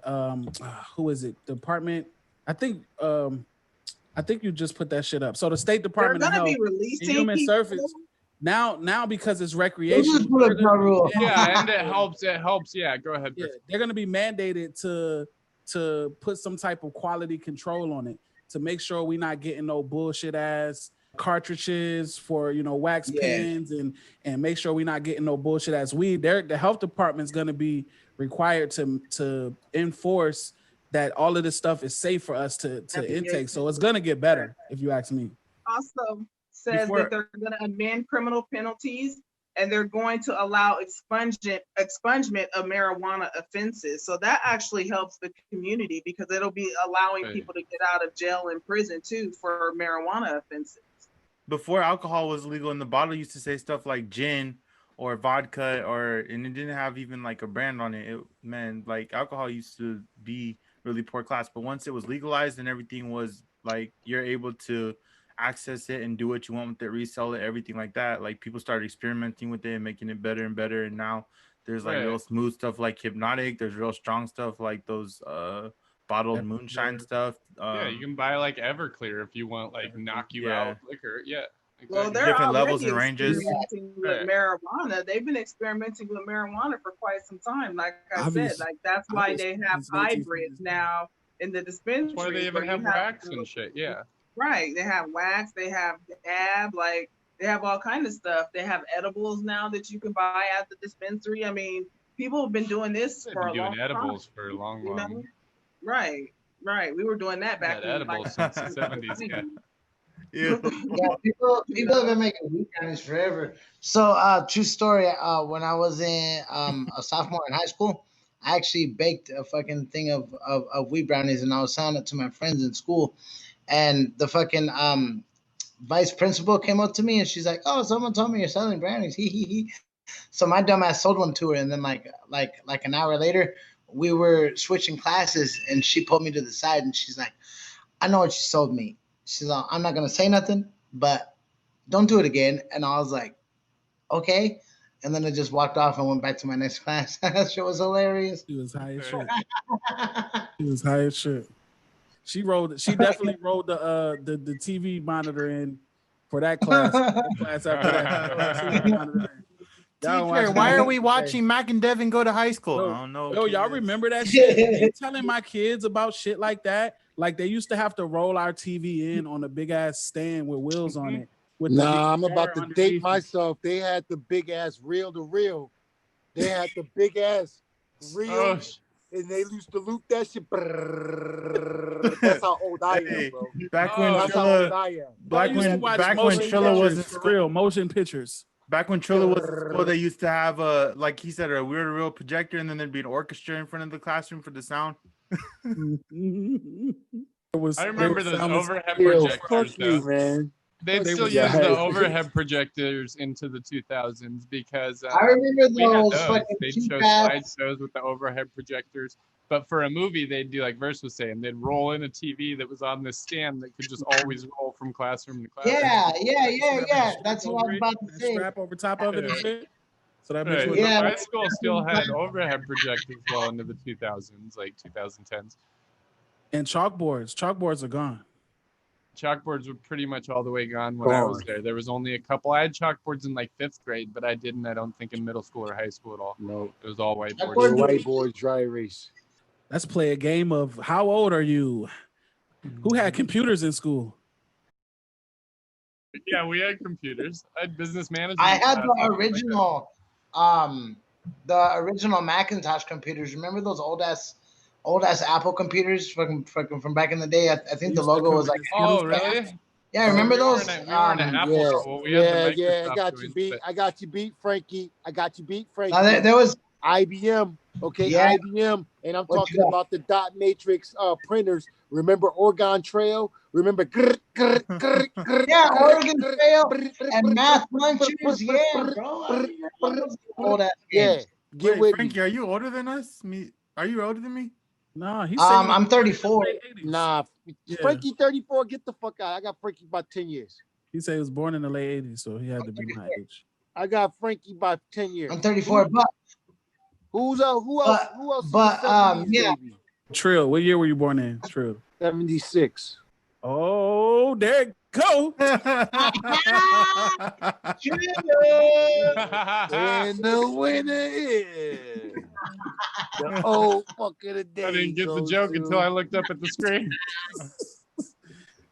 who is it? Department, I think you just put that shit up. So the State They're Department of going to Health be and releasing Human people. Services now because it's This recreational. is bullet rule. Yeah, and it helps. It helps. Yeah, go ahead. Yeah, they're going to be mandated to put some type of quality control on it to make sure we're not getting no bullshit ass cartridges for wax pens and make sure we're not getting no bullshit ass weed. The health department's going to be required to enforce that all of this stuff is safe for us to intake. So it's going to get better, if you ask me. Also says Before- that they're going to amend criminal penalties and they're going to allow expungement of marijuana offenses. So that actually helps the community because it'll be allowing Right. people to get out of jail and prison too for marijuana offenses. Before alcohol was legal in the bottle, used to say stuff like gin or vodka, and it didn't have even like a brand on it. Like alcohol used to be really poor class, but once it was legalized and everything was like you're able to access it and do what you want with it, resell it, everything like that. Like people started experimenting with it and making it better and better. And now there's like Right. real smooth stuff like Hypnotic. There's real strong stuff like those bottled moonshine stuff. Yeah, you can buy like Everclear if you want like knock you out liquor. Yeah. Well, Exactly. they're different levels already and ranges. experimenting with marijuana. They've been experimenting with marijuana for quite some time. Like I said, like that's why they have hybrids now in the dispensaries. That's why they even have wax and shit. Yeah. Right. They have wax. They have dab. Like they have all kind of stuff. They have edibles now that you can buy at the dispensary. I mean, people have been doing this for a long time. Edibles for a long. Know? Right. Right. We were doing that back in edibles since the 70s. Yeah. Yeah, people have been making weed brownies forever. So, true story. When I was in a sophomore in high school, I actually baked a fucking thing of weed brownies, and I was selling it to my friends in school. And the fucking vice principal came up to me, and she's like, "Oh, someone told me you're selling brownies." He he he. So my dumbass sold one to her, and then like an hour later, we were switching classes, and she pulled me to the side, and she's like, "I know what you sold me." She's like, "I'm not gonna say nothing, but don't do it again." And I was like, "Okay." And then I just walked off and went back to my next class. That shit was hilarious. She was high as shit. She was high as shit. She definitely rolled the TV monitor in for that class. Class after that. Teacher, why are we watching Mac and Devin go to high school? Yo, I don't know. Yo, y'all remember that shit? You telling my kids about shit like that? Like they used to have to roll our TV in on a big ass stand with wheels on it. Nah, I'm about to date myself. They had the big ass reel to reel. They had the big ass reel, and they used to loop that shit. That's how old I am, bro. Back when Trilla was for real motion pictures. Back when Trilla was in school, they used to have like he said, a weird real projector, and then there'd be an orchestra in front of the classroom for the sound. I remember those overhead projectors. Man. They'd still use the overhead projectors into the 2000s because I remember those. They'd show slideshows with the overhead projectors. But for a movie, they'd do like Verse was saying, they'd roll in a TV that was on this stand that could just always roll from classroom to classroom. Yeah. That's what I was about to say. Strap over top of it and shit. So that makes my school still had overhead projectors well into the 2000s, like 2010s. And chalkboards are gone. Chalkboards were pretty much all the way gone when I was there. There was only a couple. I had chalkboards in like 5th grade, but I don't think in middle school or high school at all. No, it was all whiteboards. Whiteboard dry erase. Let's play a game of how old are you? Who had computers in school? Yeah, we had computers. I had business management. I had the original Macintosh computers. Remember those old ass Apple computers from back in the day? I think the logo was like. Oh, really? Yeah, remember those? We were in Apple. I got you beat, Frankie. There was IBM. Okay, yeah. IBM, and I'm talking about the dot matrix printers. Remember Oregon Trail? Remember Oregon Trail and Math Munchers? Yeah, bro. Get with Frankie, are you older than us? Are you older than me? No, he's I'm 34. Nah, Frankie 34. Get the fuck out. I got Frankie about 10 years. He said he was born in the late 80s, so he had to be my age. I got Frankie by 10 years. I'm 34, but who else? Yeah. Trill, what year were you born in? Trill. 76. Oh, there it go. And the winner is the old fuck of the day. I didn't get the joke until I looked up at the screen.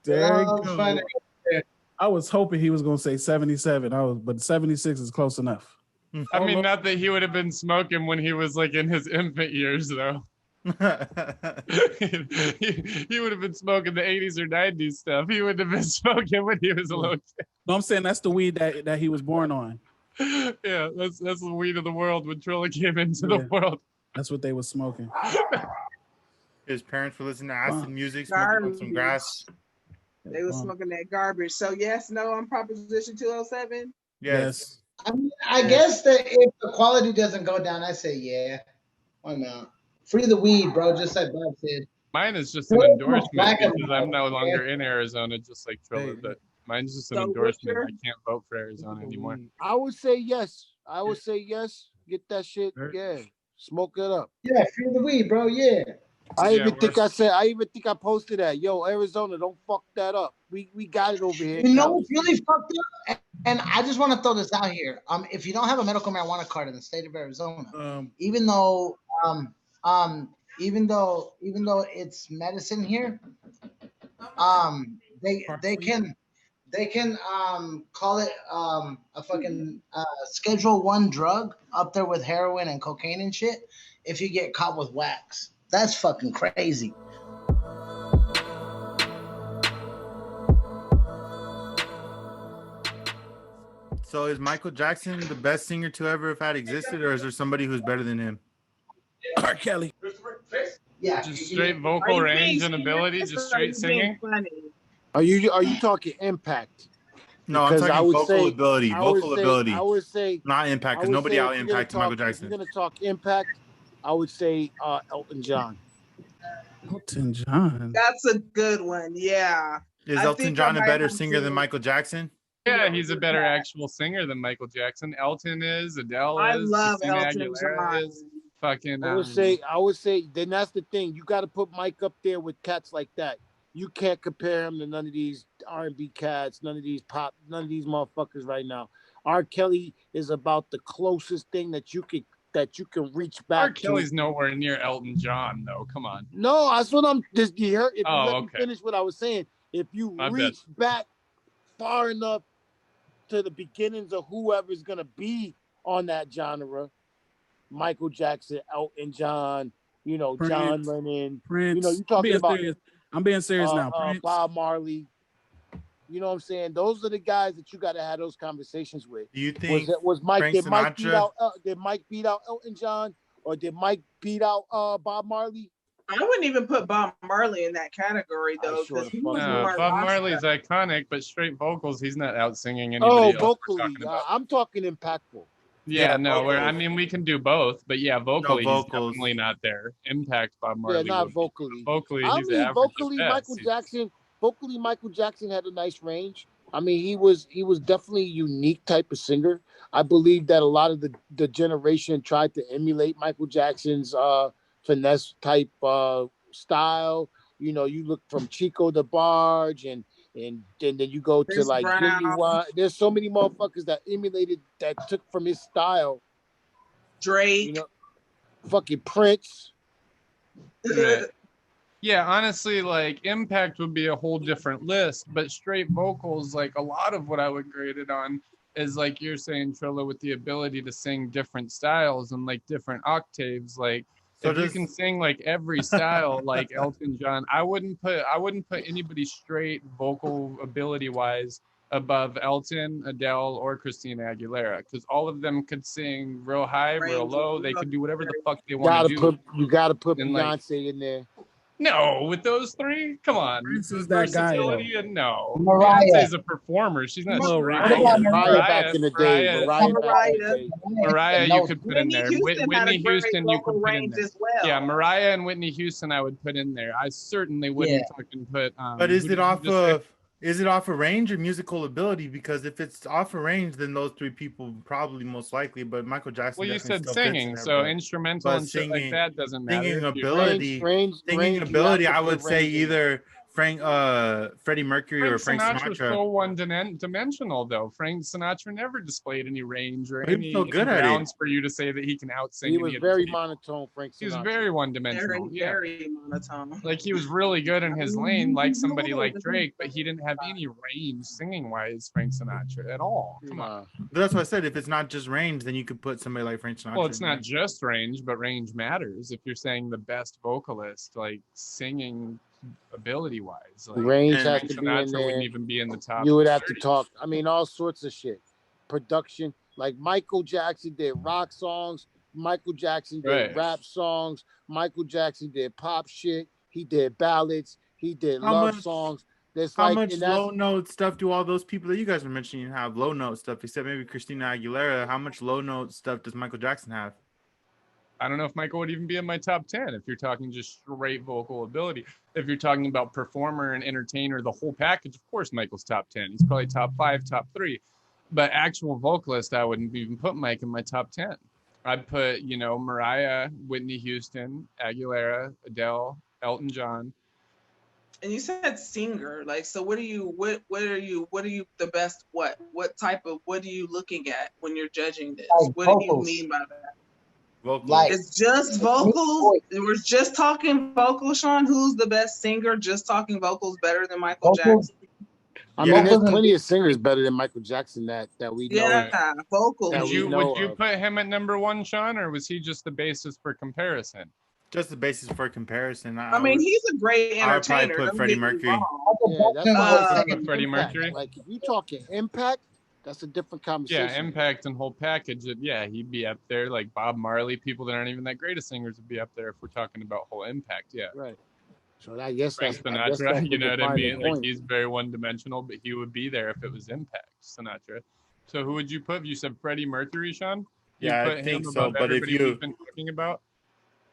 There it goes. I was hoping he was going to say 77. But 76 is close enough. I mean, not that he would have been smoking when he was like in his infant years, though. he would have been smoking the 80s or 90s stuff. He wouldn't have been smoking when he was a little kid. No, I'm saying that's the weed that he was born on. Yeah, that's the weed of the world when Trilla came into the world. That's what they were smoking. His parents were listening to acid music, smoking some grass. They were smoking that garbage. So yes, no on Proposition 207? Yes. I mean, I guess that if the quality doesn't go down, I say yeah. Why not? Free the weed, bro, just like Bob said. Mine is just an endorsement because I'm no longer in Arizona, just like Trilla, but mine's just an endorsement. I can't vote for Arizona anymore. I would say yes. Get that shit. Yeah. Smoke it up. Yeah, free the weed, bro. Yeah. I Yeah, even think I said. I even think I posted that. Yo, Arizona, don't fuck that up. We got it over here. You know what's really fucked up? And I just want to throw this out here. If you don't have a medical marijuana card in the state of Arizona, even though it's medicine here, they can call it a fucking Schedule 1 drug up there with heroin and cocaine and shit if you get caught with wax. That's fucking crazy. So is Michael Jackson the best singer to ever have had existed, or is there somebody who's better than him? R. Kelly. Yeah, just straight vocal range and ability, just straight singing. Are you talking impact? No, I'm Because talking vocal ability. I ability. would say Not impact, because nobody out impacted Michael Jackson. If you're gonna talk impact, I would say Elton John. Elton John. That's a good one. Yeah. Is Elton John a better singer than Michael Jackson? Yeah, he's a better actual singer than Michael Jackson. Elton is, Adele I is, love Christina Elton Aguilera John. is. Fucking. I would say. Then that's the thing. You got to put Mike up there with cats like that. You can't compare him to none of these R&B cats, none of these pop, none of these motherfuckers right now. R. Kelly is about the closest thing that you can reach back. R. Kelly's nowhere near Elton John, though. Come on. No, that's what I'm. Just you heard. If you let me okay. finish what I was saying, if you reach back far enough to the beginnings of whoever's gonna be on that genre, Michael Jackson, Elton John, Prince, John Lennon, Prince. You talking about. Serious. I'm being serious now. Bob Marley. You know what I'm saying? Those are the guys that you got to have those conversations with. Do you think did Mike beat out Elton John, or did Mike beat out Bob Marley? I wouldn't even put Bob Marley in that category though. Bob Marley's iconic, but straight vocals, he's not out singing anybody else. Vocally, I'm talking impactful. Yeah, no, we can do both, but yeah, vocally, he's definitely not there. Impact Bob Marley. Yeah, not vocally. Vocally, he's average. Vocally, Michael Jackson had a nice range. I mean, he was definitely a unique type of singer. I believe that a lot of the generation tried to emulate Michael Jackson's finesse type style. You look from Chico the Barge and then you go to like Jimmy. There's so many motherfuckers that emulated, that took from his style. Drake, fucking Prince. Right. Yeah, honestly, like impact would be a whole different list, but straight vocals, like a lot of what I would grade it on is like you're saying, Trilla, with the ability to sing different styles and like different octaves, like. So if you can sing like every style, like Elton John, I wouldn't put anybody straight vocal ability wise above Elton, Adele, or Christina Aguilera, because all of them could sing real high, real low. They could do whatever the fuck they want to do. You gotta put Beyonce in there. No, with those three, come on. Prince is that guy. No, Mariah Beyonce's a performer. She's not. Mariah back in the day. Mariah, you could put in there. Whitney Houston, you could put in there. Yeah, Mariah and Whitney Houston, I would put in there. I certainly wouldn't fucking put. But is it off of range or musical ability? Because if it's off of range, then those three people probably most likely. But Michael Jackson. Well, you said singing, so instrumental and shit like that doesn't matter. Singing ability, I would say either Freddie Mercury or Frank Sinatra. Sinatra's so one-dimensional, though. Frank Sinatra never displayed any range or any grounds for you to say that he can out-sing. He was very monotone, Frank Sinatra. He was very one-dimensional. Very monotone. Like, he was really good in his lane, like somebody like Drake, but he didn't have any range singing-wise, Frank Sinatra, at all. Come on. But that's what I said. If it's not just range, then you could put somebody like Frank Sinatra. Well, it's not just range, but range matters. If you're saying the best vocalist, like, singing ability wise, like range has to be in there. Wouldn't even be in the top. You would have to talk. I mean, all sorts of shit. Production, like Michael Jackson did rock songs. Michael Jackson did rap songs. Michael Jackson did pop shit. He did ballads. He did love songs. How much low note stuff do all those people that you guys were mentioning have? Low note stuff, except maybe Christina Aguilera. How much low note stuff does Michael Jackson have? I don't know if Michael would even be in my top 10 if you're talking just straight vocal ability. If you're talking about performer and entertainer, the whole package, of course, Michael's top 10. He's probably top 5, top 3. But actual vocalist, I wouldn't even put Mike in my top 10. I'd put, you know, Mariah, Whitney Houston, Aguilera, Adele, Elton John. And you said singer, like, so what are you the best, what type of, what are you looking at when you're judging this? Like What do you vocals. mean by that? Vocals. Like It's just vocals. We're just talking vocals, Shawn. Who's the best singer? Just talking vocals better than Michael vocals. Jackson? I mean, Yeah. there's plenty of singers better than Michael Jackson that we know. Yeah, vocals. that we know Would you of. put him at number one, Shawn, or was he just the basis for comparison? Just the basis for comparison. I mean, he's a great I would probably entertainer. put don't Freddie get me Mercury. wrong. Yeah, that's why I was saying Freddie impact. Mercury? Like, if you talking impact, that's a different conversation. Yeah, impact and whole package. Yeah, he'd be up there. Like Bob Marley, people that aren't even that great of singers would be up there if we're talking about whole impact. Yeah. Right. So I guess Frank that's Sinatra, you know what I define the mean? Like point. he's very one-dimensional, but he would be there if it was impact, Sinatra. So who would you put? You said Freddie Mercury, Shawn? You'd Yeah, put I him think so. above But if everybody you, we've been talking about?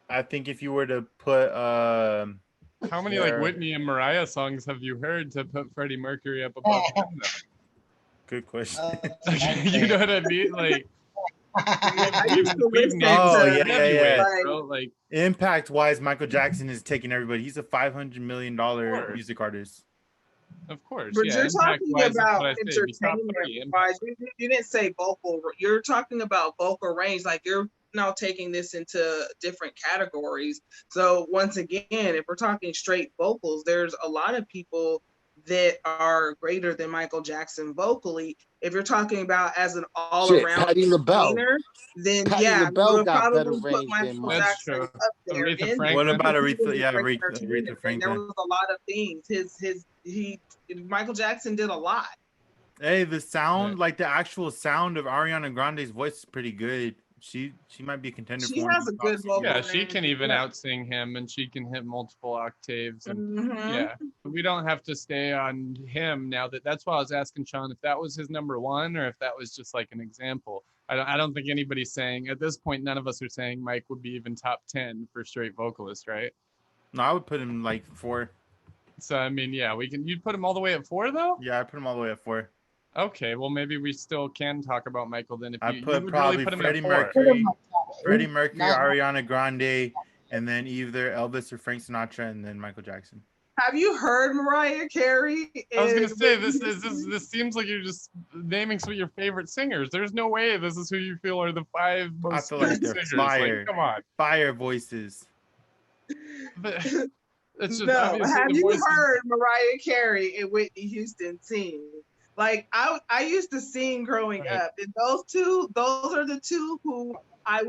I think if you were to put, How many like Whitney and Mariah songs have you heard to put Freddie Mercury up above him? Though? good question. You know what I mean? Like, I used to we've listen named Oh, to some yeah, heavyweights, like, bro. Like, Impact wise, Michael Jackson is taking everybody. He's a $500 million Sure. music artist. of course, but yeah. you're impact talking wise, that's about what I say. Be top entertainment three. wise. You didn't say vocal. You're talking about vocal range. Like, you're now taking this into different categories. So once again, if we're talking straight vocals, there's a lot of people that are greater than Michael Jackson vocally. If you're talking about as an all-around Patti LaBelle. entertainer, then Patti yeah, LaBelle we would got better probably put range than Michael Michael. That's Jackson true. up there. Aretha in Franklin. What about he was Aretha? a Yeah, great Aretha entertainer, and there Franklin. was a lot of things. Michael Jackson did a lot. Hey, the sound, Right. like the actual sound of Ariana Grande's voice is pretty good. She might be a contender She for one has of a the top good singers. vocal Yeah, she can even Yeah. outsing him, and she can hit multiple octaves. And Mhm. yeah, we don't have to stay on him now. That's why I was asking Shawn if that was his number one or if that was just like an example. I don't think anybody's saying at this point. None of us are saying Mike would be even top 10 for straight vocalist, right? No, I would put him like 4. So I mean, yeah, we can. You'd put him all the way at 4 though. Yeah, I put him all the way at 4. Okay, well maybe we still can talk about Michael then. If I you put would probably really put him Freddie at 4. Mercury, Freddie Mercury, Not- Ariana Grande, and then either Elvis or Frank Sinatra, and then Michael Jackson. Have you heard Mariah Carey? I was gonna and say Whitney this seems like you're just naming some of your favorite singers. There's no way this is who you feel are the 5 most feel like they're singers. fire. Like, come on. Fire voices. But it's just No, obviously have the you voices- heard Mariah Carey and Whitney Houston sing? Like, I used to sing growing Right. up, and those are the two who I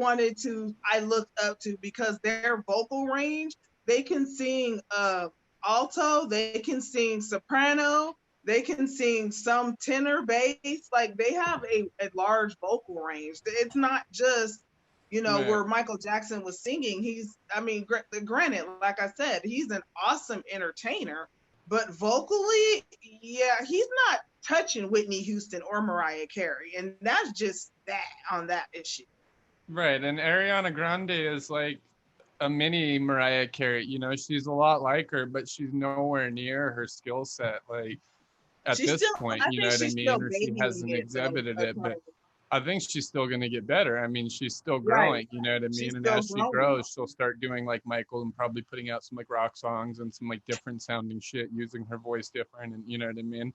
looked up to because their vocal range, they can sing alto, they can sing soprano, they can sing some tenor bass. Like, they have a large vocal range. It's not just, Right. where Michael Jackson was singing. Granted, like I said, he's an awesome entertainer, but vocally, yeah, he's not touching Whitney Houston or Mariah Carey, and that's just that on that issue. Right, and Ariana Grande is like a mini Mariah Carey. You know, she's a lot like her, but she's nowhere near her skill set. Like at She's this still- point, I you know think what I she's mean? still Or she babying hasn't it, exhibited though. it, but I think she's still going to get better. I mean, she's still Right. growing, you know what I mean? She's And still as she growing. grows, she'll start doing like Michael and probably putting out some like rock songs and some like different sounding shit, using her voice different, and you know what I mean?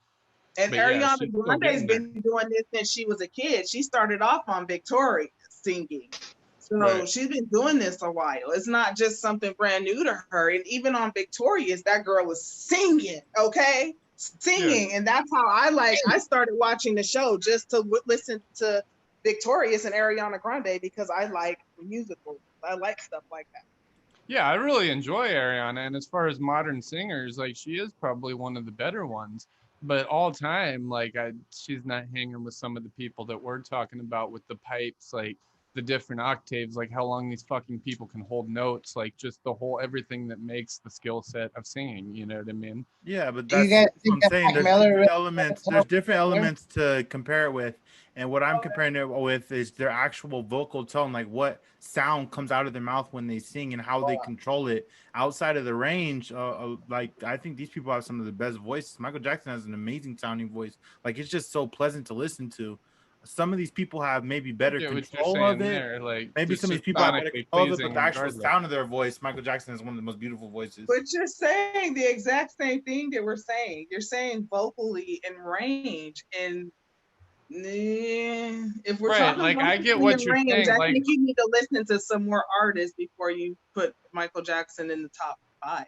And But yeah, she's Ariana still Grande's getting been doing this since she was a kid. She started off on Victoria singing. So Right. she's been doing this a while. It's not just something brand new to her. And even on Victorious, that girl was singing, okay? Singing. And that's how I started watching the show just to listen to Victorious and Ariana Grande because I like musicals. I like stuff like that. Yeah, I really enjoy Ariana, and as far as modern singers, like she is probably one of the better ones. But all time, like she's not hanging with some of the people that we're talking about with the pipes, like the different octaves, like how long these fucking people can hold notes, like just the whole everything that makes the skill set of singing. You know what I mean? Yeah, but Do you that's guys what I'm think saying. that There's Miller different really elements. has a There's top different player? elements to compare it with, and what I'm comparing it with is their actual vocal tone, like what sound comes out of their mouth when they sing and how they control it outside of the range. Like I think these people have some of the best voices. Michael Jackson has an amazing sounding voice. Like it's just so pleasant to listen to. some of these people have maybe better get what you're control of saying it. there. Like, Maybe it's some of these just people have better sonically control of it, but pleasing the actual regardless. sound of their voice, Michael Jackson is one of the most beautiful voices. But you're saying the exact same thing that we're saying. You're saying vocally and range, and if we're Right, talking like, I get vocally what and you're range, saying, I like- think you need to listen to some more artists before you put Michael Jackson in the top 5.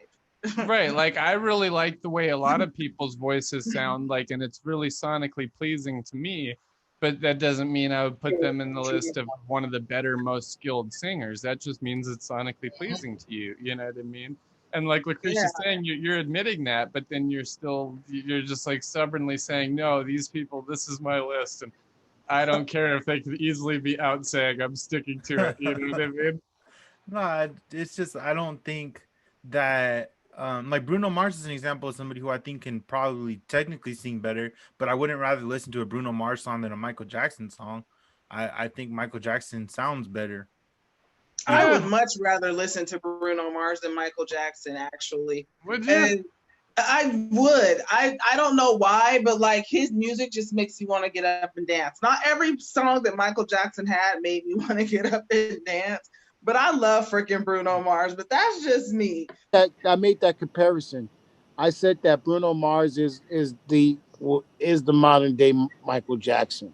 Right, like, I really like the way a lot of people's voices sound, like, and it's really sonically pleasing to me, but that doesn't mean I would put them in the list of one of the better, most skilled singers. That just means it's sonically pleasing to you, you know what I mean? And like LaKrysia's saying, you're admitting that, but then you're just like stubbornly saying, no, these people, this is my list, and I don't care if they could easily be out saying, I'm sticking to it, you know what I mean? No, it's just I don't think that like Bruno Mars is an example of somebody who I think can probably technically sing better, but I wouldn't rather listen to a Bruno Mars song than a Michael Jackson song. I think Michael Jackson sounds better. I would much rather listen to Bruno Mars than Michael Jackson, actually. Would you? And I would. I don't know why, but like his music just makes you want to get up and dance. Not every song that Michael Jackson had made me want to get up and dance, but I love freaking Bruno Mars. But that's just me. I made that comparison. I said that Bruno Mars is the modern day Michael Jackson.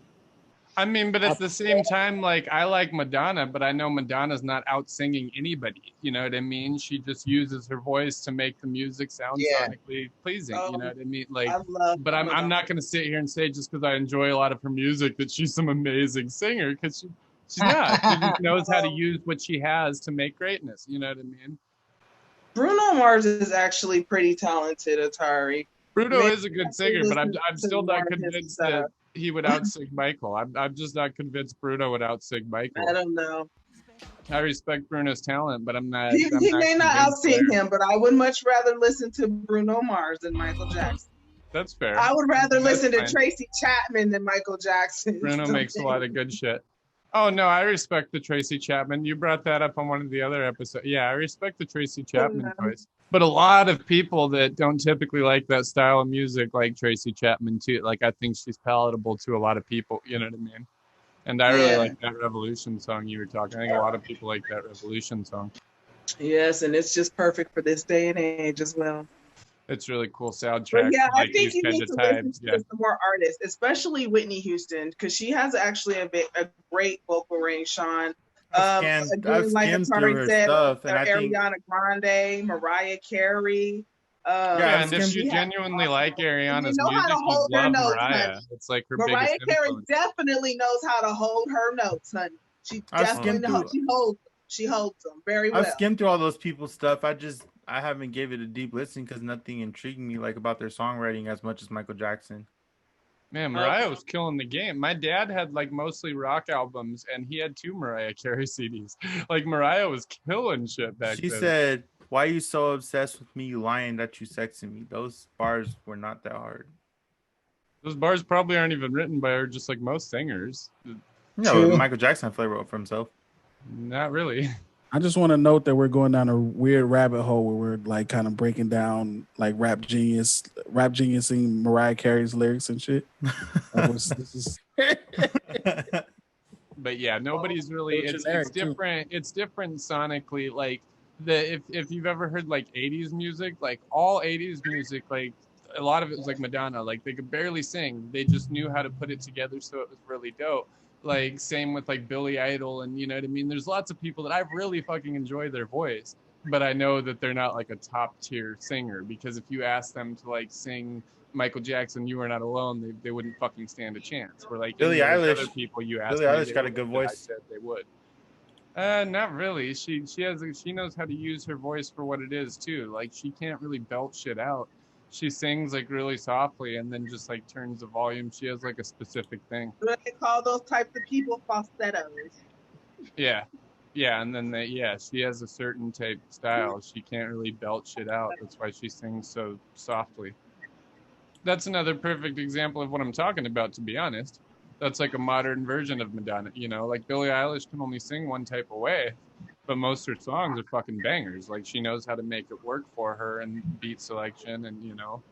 I mean, but at the same time, like, I like Madonna, but I know Madonna's not out singing anybody. You know what I mean? She just uses her voice to make the music sound sonically pleasing. You know what I mean? Like, but I'm not going to sit here and say just because I enjoy a lot of her music that she's some amazing singer, because she's not. She just knows how to use what she has to make greatness. You know what I mean? Bruno Mars is actually pretty talented, Atari. Bruno is a good singer, but I'm still not convinced that he would outsing Michael. I'm just not convinced Bruno would outsing Michael. I don't know. I respect Bruno's talent, but I'm not. He may not outsing him, but I would much rather listen to Bruno Mars than Michael Jackson. That's fair. I would rather listen to Tracy Chapman than Michael Jackson. Bruno makes a lot of good shit. Oh no, I respect the Tracy Chapman. You brought that up on one of the other episodes. Yeah, I respect the Tracy Chapman choice. But a lot of people that don't typically like that style of music like Tracy Chapman too. Like, I think she's palatable to a lot of people, you know what I mean? And I really like that Revolution song you were talking. I think a lot of people like that Revolution song. Yes, and it's just perfect for this day and age as well. It's really cool soundtrack. But yeah, like I think you need to listen to some more artists, especially Whitney Houston, because she has actually a great vocal range, Shawn. I've skimmed through her stuff, and I think Ariana Grande, Mariah Carey. And if you genuinely like Ariana's music, you love Mariah. It's like her Mariah biggest Carey influence. definitely knows how to hold her notes, honey. She definitely knows. She holds them very well. I've skimmed through all those people's stuff. I haven't gave it a deep listen because nothing intrigued me like about their songwriting as much as Michael Jackson. Man, Mariah was killing the game. My dad had like mostly rock albums, and he had 2 Mariah Carey CDs. Like, Mariah was killing shit back then. She said, "Why are you so obsessed with me? You lying that you sexing me." Those bars were not that hard. Those bars probably aren't even written by her, just like most singers. No, Michael Jackson wrote for himself. Not really. I just want to note that we're going down a weird rabbit hole where we're like kind of breaking down like rap geniusing Mariah Carey's lyrics and shit. But yeah, nobody's really. It's different. It's different sonically. Like if you've ever heard like 80s music, like all 80s music, like a lot of it was like Madonna. Like, they could barely sing. They just knew how to put it together, so it was really dope. Like, same with like Billy Idol, and you know what I mean? There's lots of people that I really fucking enjoy their voice, but I know that they're not like a top tier singer, because if you ask them to like sing Michael Jackson, "You Are Not Alone," they wouldn't fucking stand a chance. Where like Billie Eilish, other people you ask, Billie Eilish got a good voice. I said they would. Not really. She knows how to use her voice for what it is too. Like, she can't really belt shit out. She sings like really softly and then just like turns the volume. She has like a specific thing. They call those types of people falsettos. Yeah, and then she has a certain type style. She can't really belt shit out. That's why she sings so softly. That's another perfect example of what I'm talking about, to be honest. That's like a modern version of Madonna, you know? Like, Billie Eilish can only sing one type of way, but most of her songs are fucking bangers. Like, she knows how to make it work for her and beat selection and, you know.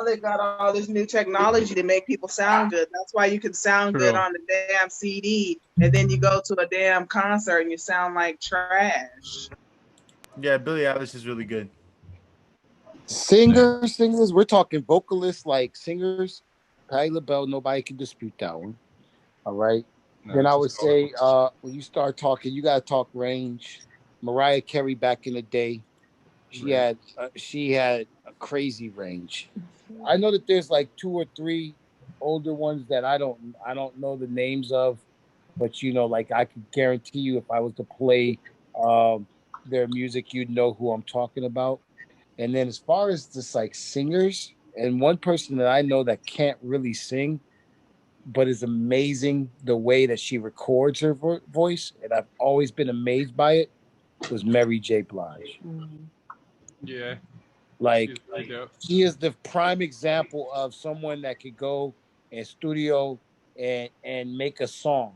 They got all this new technology to make people sound good. That's why you can sound good True. on the damn CD, and then you go to a damn concert and you sound like trash. Yeah, Billie Eilish is really good. Singers, we're talking vocalists like singers. Patti LaBelle, nobody can dispute that one. All right. No, Then I would just say when you start talking, you gotta talk range. Mariah Carey back in the day, she Right. had a crazy range. I know that there's like 2 or 3 older ones that I don't know the names of, but you know, like I could guarantee you if I was to play um, their music, you'd know who I'm talking about. And then as far as just like singers, and one person that I know that can't really sing, but is amazing the way that she records her voice, and I've always been amazed by it, was Mary J. Blige. Yeah. Like She's pretty dope. she is the prime example of someone that could go in studio and make a song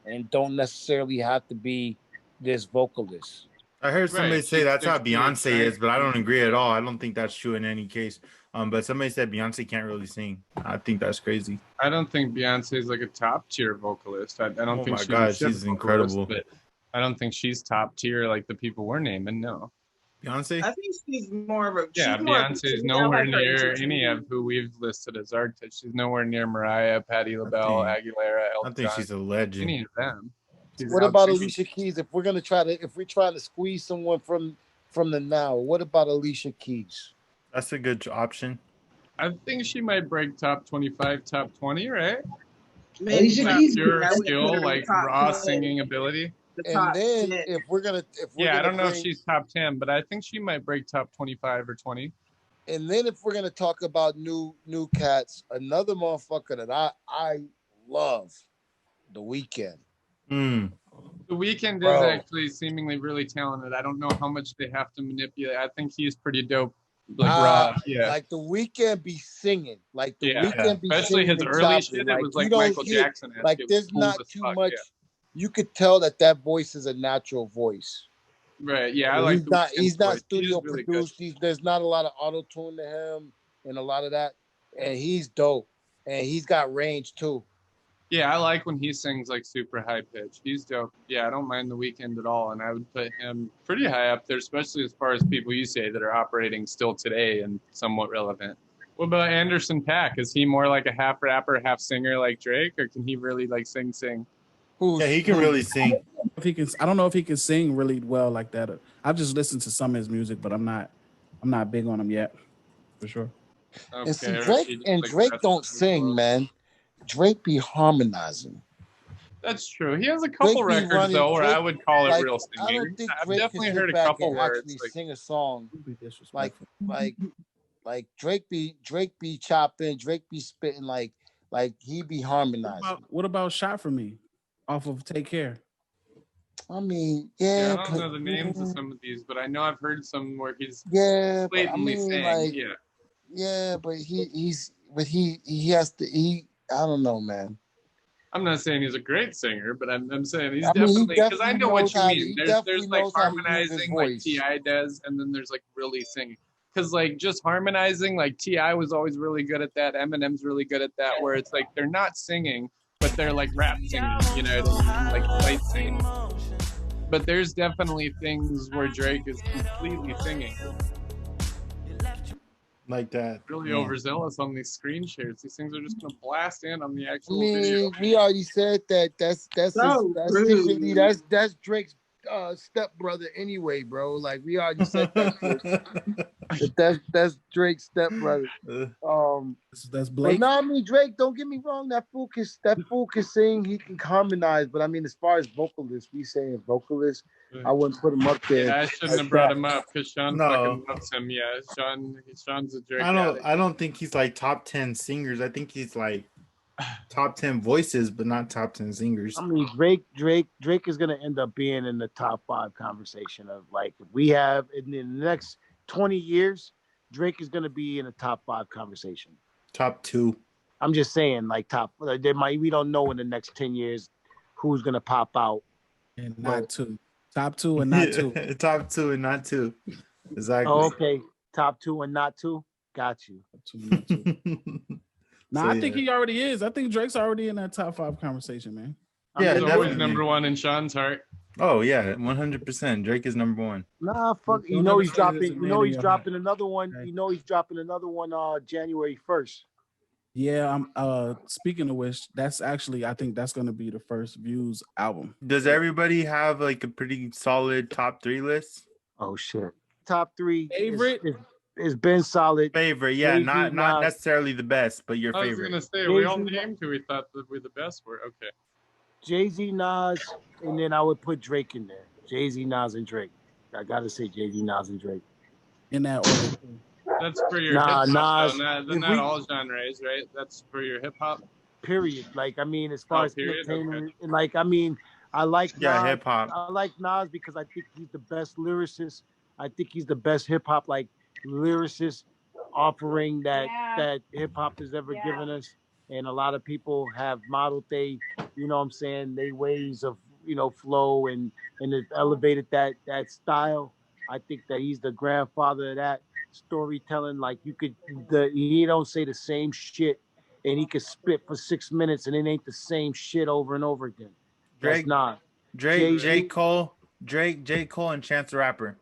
and don't necessarily have to be this vocalist. I heard somebody Right. say She that's how sticks to her Beyonce is, strengths. but I don't agree at all. I don't think that's true in any case. But somebody said Beyonce can't really sing. I think that's crazy. I don't think Beyonce is like a top tier vocalist. I don't Oh think my she's God, a shit she's vocalist, incredible. but I don't think she's top tier like the people we're naming. No. Beyonce? I think she's more of a Yeah, she's more of a- Beyonce is I nowhere like her near entertaining. any of who we've listed as artists. She's nowhere near Mariah, Patti LaBelle, Aguilera, I Elton think John, she's a legend. any of them. She's What about outsinging. Alicia Keys? If we're trying to squeeze someone from the now, what about Alicia Keys? That's a good option. I think she might break top 25, top 20, right? Maybe Alicia top Keys, 10. Pure I would put her skill, in the like top raw 10, singing ability. the And top then 10. if we're Yeah, I gonna don't know if bring, she's top 10, but I think she might break top 25 or 20. and then if we're gonna talk about new cats, another motherfucker that I love, The Weeknd. Mm. The Weeknd is Bro. actually seemingly really talented. I don't know how much they have to manipulate. I think he's pretty dope. Like raw, yeah. Like The Weeknd be singing, like The Yeah. Weeknd be Especially singing his and early chopping. shit, it Like was you like don't Michael hear, Jackson. like there's not too much. Yeah. You could tell that voice is a natural voice. Right. Yeah, I like the Weeknd's he's not voice. He is studio really good. produced. There's not a lot of auto tune to him and a lot of that, and he's dope. And he's got range too. Yeah, I like when he sings like super high pitch. He's dope. Yeah, I don't mind The Weeknd at all, and I would put him pretty high up there, especially as far as people you say that are operating still today and somewhat relevant. What about Anderson .Paak? Is he more like a half rapper, half singer like Drake, or can he really like sing? Yeah, he can really sing. If he can, I don't know if he can sing really well like that. I've just listened to some of his music, but I'm not big on him yet, for sure. Okay, And see, Reggie, Drake that's don't the sing, world. man. Drake be harmonizing. That's true. He has a couple Drake be records running- though where I Drake- would call it like, real I singing. don't think I've Drake definitely can heard a sit back couple and where actually it's like sing a song. Be disrespectful. Like Drake be chopping, Drake be spitting like he be harmonizing. What about Shot for Me off of Take Care? I mean, yeah, yeah, I don't know the names of some of these, but I know I've heard some where he's yeah, but I blatantly mean, saying, like, yeah. yeah, but he has to. I don't know, man. I'm not saying he's a great singer, but I'm saying he's I mean, he definitely because I know what knows you how to- mean. he There's definitely like knows how to use his harmonizing like voice. T.I. does, and then there's like really singing. Because like just harmonizing, like T.I. was always really good at that. Eminem's really good at that, where it's like they're not singing, but they're like rap singing, you know what I mean? Like light singing. But there's definitely things where Drake is completely singing. Like that. Really Yeah. overzealous on these screen shares. These things are just gonna blast in on the I actual video. mean, we already said that. That's So secretly rude. that's Drake's stepbrother anyway, bro. Like we already said that. That's Drake's stepbrother. That's But Blake. no, I mean Drake. Don't get me wrong. That fool can sing. He can harmonize. But I mean, as far as vocalists, we saying vocalists, I wouldn't put him up there. Yeah, I shouldn't like have brought that. him up because Shawn No. fucking loves him. Yeah, Shawn's a Drake. I don't think he's like top 10 singers. I think he's like top 10 voices, but not top 10 singers. I mean, Drake is gonna end up being in the top 5 conversation of like if we have in the next 20 years, Drake is gonna be in the top 5 conversation. Top 2. I'm just saying, like we don't know in the next 10 years who's gonna pop out. And not two. Top 2 and not 2. Top 2 and not 2. Exactly. Oh, okay. Top 2 and not 2. Got you. Nah, So, I think yeah. he already is. I think Drake's already in that top 5 conversation, man. Yeah, He's always definitely. number one in Shawn's heart. Oh yeah, 100%. Drake is number one. Nah, fuck. Don't You know never he's say there's dropping. a You man know in he's your dropping another one. Okay. You know he's dropping another one. January 1st. Yeah, I'm speaking of which, that's actually I think that's gonna be the first Views album. Does everybody have like a pretty solid top 3 list? Oh shit. Top 3 Favorite? is been solid. Favorite, yeah, Jay-Z, not Nas. necessarily the best, but your I was favorite. gonna say we all Jay-Z, named who we thought that were the best were. Okay. Jay-Z, Nas, and then I would put Drake in there. Jay-Z, Nas, and Drake. I gotta say Jay-Z, Nas, and Drake. In that order. That's for your Nah, hip hop, Nas, though. if Not we- all genres, right? That's for your hip hop. Period. Like, I mean, as far Oh, as period? entertainment, like, I mean, I like Yeah, Nas. hip hop. I like Nas because I think he's the best lyricist. I think he's the best hip hop like lyricist offering that hip hop has ever given us. And a lot of people have modeled they ways of flow and have elevated that style. I think that he's the grandfather of that storytelling. Like he don't say the same shit and he could spit for 6 minutes and it ain't the same shit over and over again. That's Drake, not. Drake, Jay-Z. J. Cole, and Chance the Rapper.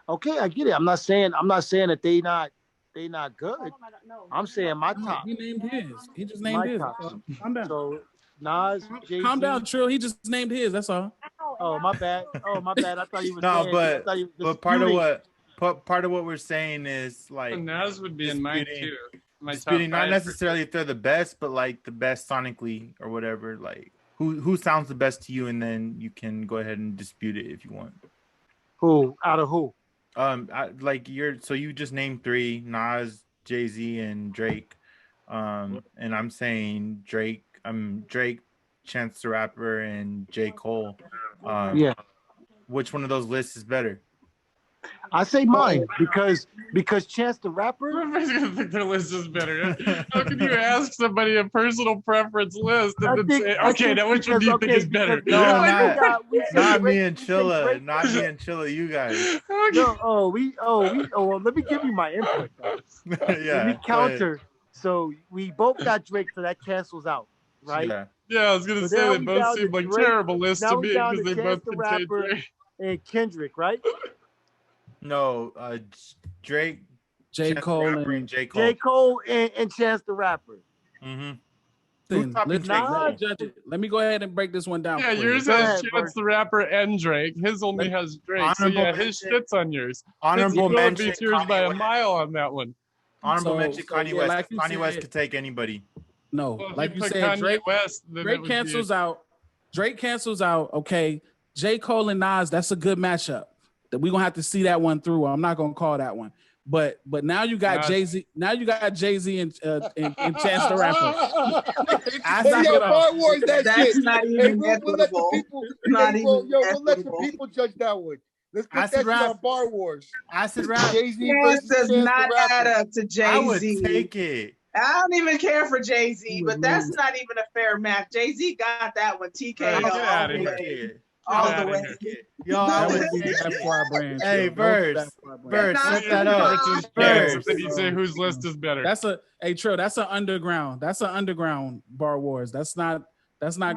Okay, I get it. I'm not saying that they not good. I'm saying my top. He named his. He just My named his. top. Calm down. So Nas, Jay-Z. Calm down, Trill. He just named his. That's all. Oh, my bad. I thought you were No, saying. but part of what we're saying is like And Nas would be in mine disputing- too. My top disputing not 5 necessarily if they're the best, but like the best sonically or whatever. Like who sounds the best to you, and then you can go ahead and dispute it if you want. Who out of who? You just named 3: Nas, Jay-Z, and Drake. And I'm saying Drake, Chance the Rapper, and J. Cole. Yeah. Which one of those lists is better? I say mine because Chance the Rapper. Everybody's gonna think their list is better. How can you ask somebody a personal preference list and then say, okay, now which one do you think is better? No, not me and Chilla. Chilla. Not me and Chilla. You guys. No, well, let me give you my input. Yeah. Let me counter. So we both got Drake, so that cancels out, right? Yeah. Yeah, I was gonna So say now they we both down seem to like Drake. terrible lists Now to we me down because to they Chance both the contain Rapper Drake. and Kendrick, right? No, Drake, J. Chance the Cole Rapper, and J. Cole. J. Cole and Chance the Rapper. Mm-hmm. Listen, top let's Drake? not judge it. Let me go ahead and break this one down. Yeah, for you. yours Go has ahead, Chance Bert. the Rapper and Drake. His only has Drake. So Honorable yeah, his mention- shit's on yours. Honorable His mention. beats yours by a mile on that one. Honorable So- mention. so, Kanye yeah, West. like you Kanye West said- could take anybody. No, Well, if like you you put said, Kanye West, then it Drake would be- cancels out. Drake cancels out. Okay, J. Cole and Nas. That's a good matchup. That we're gonna have to see that one through. I'm not gonna call that one. But now you got Nas. Jay-Z. Now you got Jay-Z and Chance the Rapper. Hey, yo, Bar Wars, that That's shit. not Hey, even we'll let the equitable. people. Not Hey, even we'll let the equitable. people judge that one. Let's put Acid that shit rap. on Bar Wars. Acid rap. Jay-Z Chance versus does Chance not the add Rapper. up to I would Jay-Z. take it. I don't even care for Jay-Z, but that's lose. not even a fair match. Jay-Z got that one. TK Right, all get outta the here. way. Take All outta the way. here. Yo, I That would would be take that it. far branch. Hey, yo. That Birds. was that far branch. Birds, Nah, set that it's up. not. Versus Birds. Chance, and then you say whose list is better. That's a Trill. That's an underground. That's an underground Bar Wars. That's not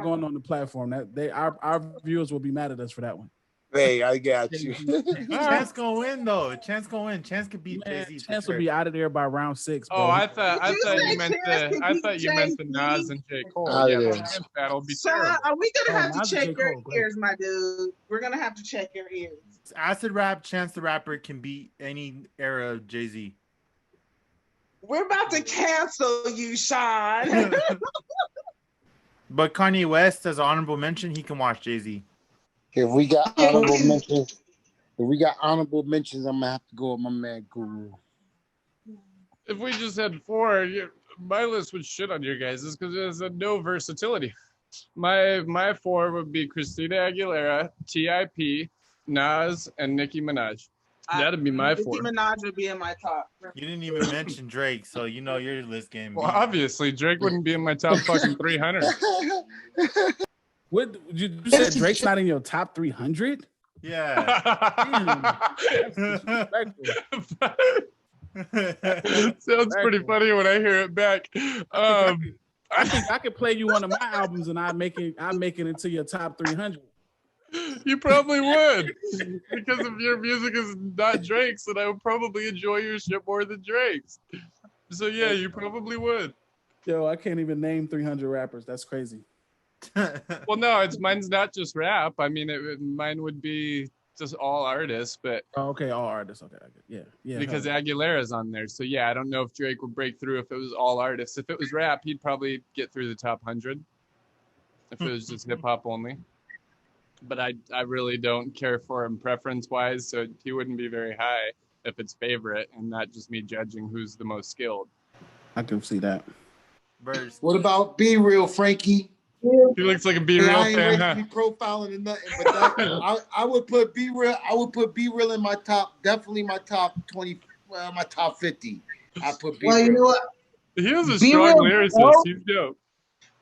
going on the platform. Our viewers will be mad at us for that one. Hey, I got you. Chance gonna win though. Chance gonna win. Chance could beat Man, Jay-Z. Chance will be out of there by round 6. Bro. Oh, I thought Did you say you meant Chance the could I beat thought you meant the Jay-Z? Nas and J. Cole. Outta Yeah, there. the Chance battle would be Shawn, terrible. are we gonna have to Nas and check J. your Cole, bro. ears, my dude? We're gonna have to check your ears. Acid rap. Chance the Rapper can beat any era of Jay-Z. We're about to cancel you, Shawn. But Kanye West, as an honorable mention, he can watch Jay-Z. If we got honorable mentions, I'm gonna have to go with my man Guru. If we just had 4, my list would shit on your guys' because there's no versatility. My 4 would be Christina Aguilera, T.I.P., Nas, and Nicki Minaj. That'd be my 4. Nicki Minaj would be in my top. You didn't even mention Drake, so you know your list game. Well, obviously, Drake wouldn't be in my top fucking 300. What you said? Drake's not in your top 300? Yeah. Damn, that's disrespectful. Sounds pretty funny when I hear it back. I think I could play you one of my albums and I make it into your top 300. You probably would, because if your music is not Drake's, then I would probably enjoy your shit more than Drake's. So yeah, you probably would. Yo, I can't even name 300 rappers. That's crazy. Well, no, mine's not just rap. I mean, mine would be just all artists, but okay, all artists. Okay, yeah. Because Aguilera's on there, so yeah, I don't know if Drake would break through if it was all artists. If it was rap, he'd probably get through the top 100. If it was just hip hop only. But I really don't care for him preference-wise, so he wouldn't be very high if it's favorite and not just me judging who's the most skilled. I can see that. What about Be Real, Frankie? He looks like a Be Real I ain't fan. ready to be profiling or nothing, but I would put Be Real. I would put Be Real in my top, definitely my top 20, my top 50. I put Be Real. You know what? He is a strong lyricist. He's dope.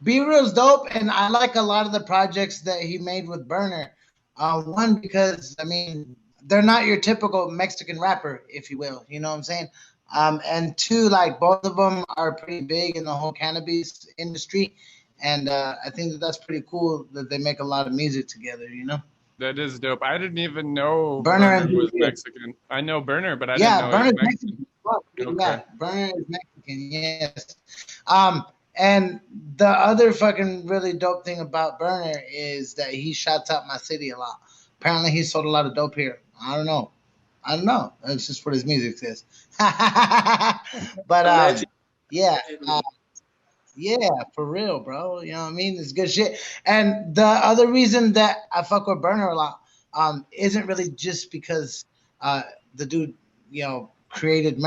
Be Real's dope, and I like a lot of the projects that he made with Burner. One, because, I mean, they're not your typical Mexican rapper, if you will. You know what I'm saying? And two, like, both of them are pretty big in the whole cannabis industry. And I think that's pretty cool that they make a lot of music together, you know? That is dope. I didn't even know Burner was Mexican. I know Burner, but I didn't know Burner's he was Mexican. Okay. Yeah, Burner is Mexican, yes. And the other fucking really dope thing about Burner is that he shouts out my city a lot. Apparently he sold a lot of dope here. I don't know. That's just what his music says. But yeah. Yeah, for real, bro. You know what I mean? It's good shit. And the other reason that I fuck with Burner a lot isn't really just because the dude, you know, created the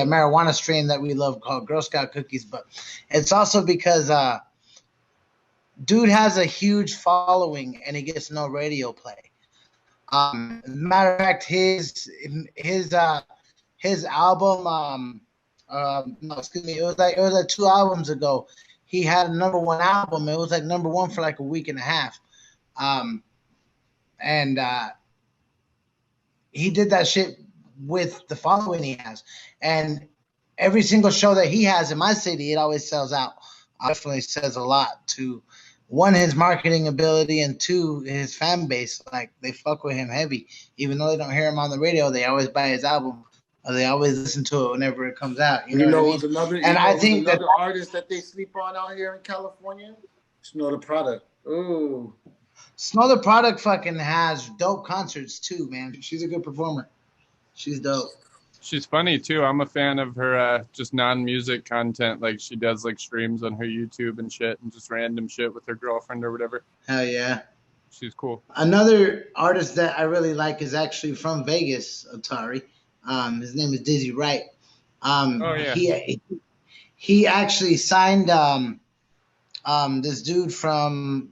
marijuana strain that we love called Girl Scout cookies, but it's also because dude has a huge following and he gets no radio play. Matter of fact, his album, no, excuse me, it was like 2 albums ago. He had a #1 album. It was like #1 for like a week and a half. And he did that shit with the following he has. And every single show that he has in my city, it always sells out. Definitely says a lot to, one, his marketing ability, and two, his fan base. Like, they fuck with him heavy. Even though they don't hear him on the radio, they always buy his album. Or they always listen to it whenever it comes out. You know what I mean? I think another artist that they sleep on out here in California, Snow the Product. Ooh. Snow the Product fucking has dope concerts too, man. She's a good performer. She's dope. She's funny too. I'm a fan of her just non-music content. Like, she does like streams on her YouTube and shit, and just random shit with her girlfriend or whatever. Hell yeah. She's cool. Another artist that I really like is actually from Vegas, Atari. His name is Dizzy Wright. Oh yeah. He actually signed this dude from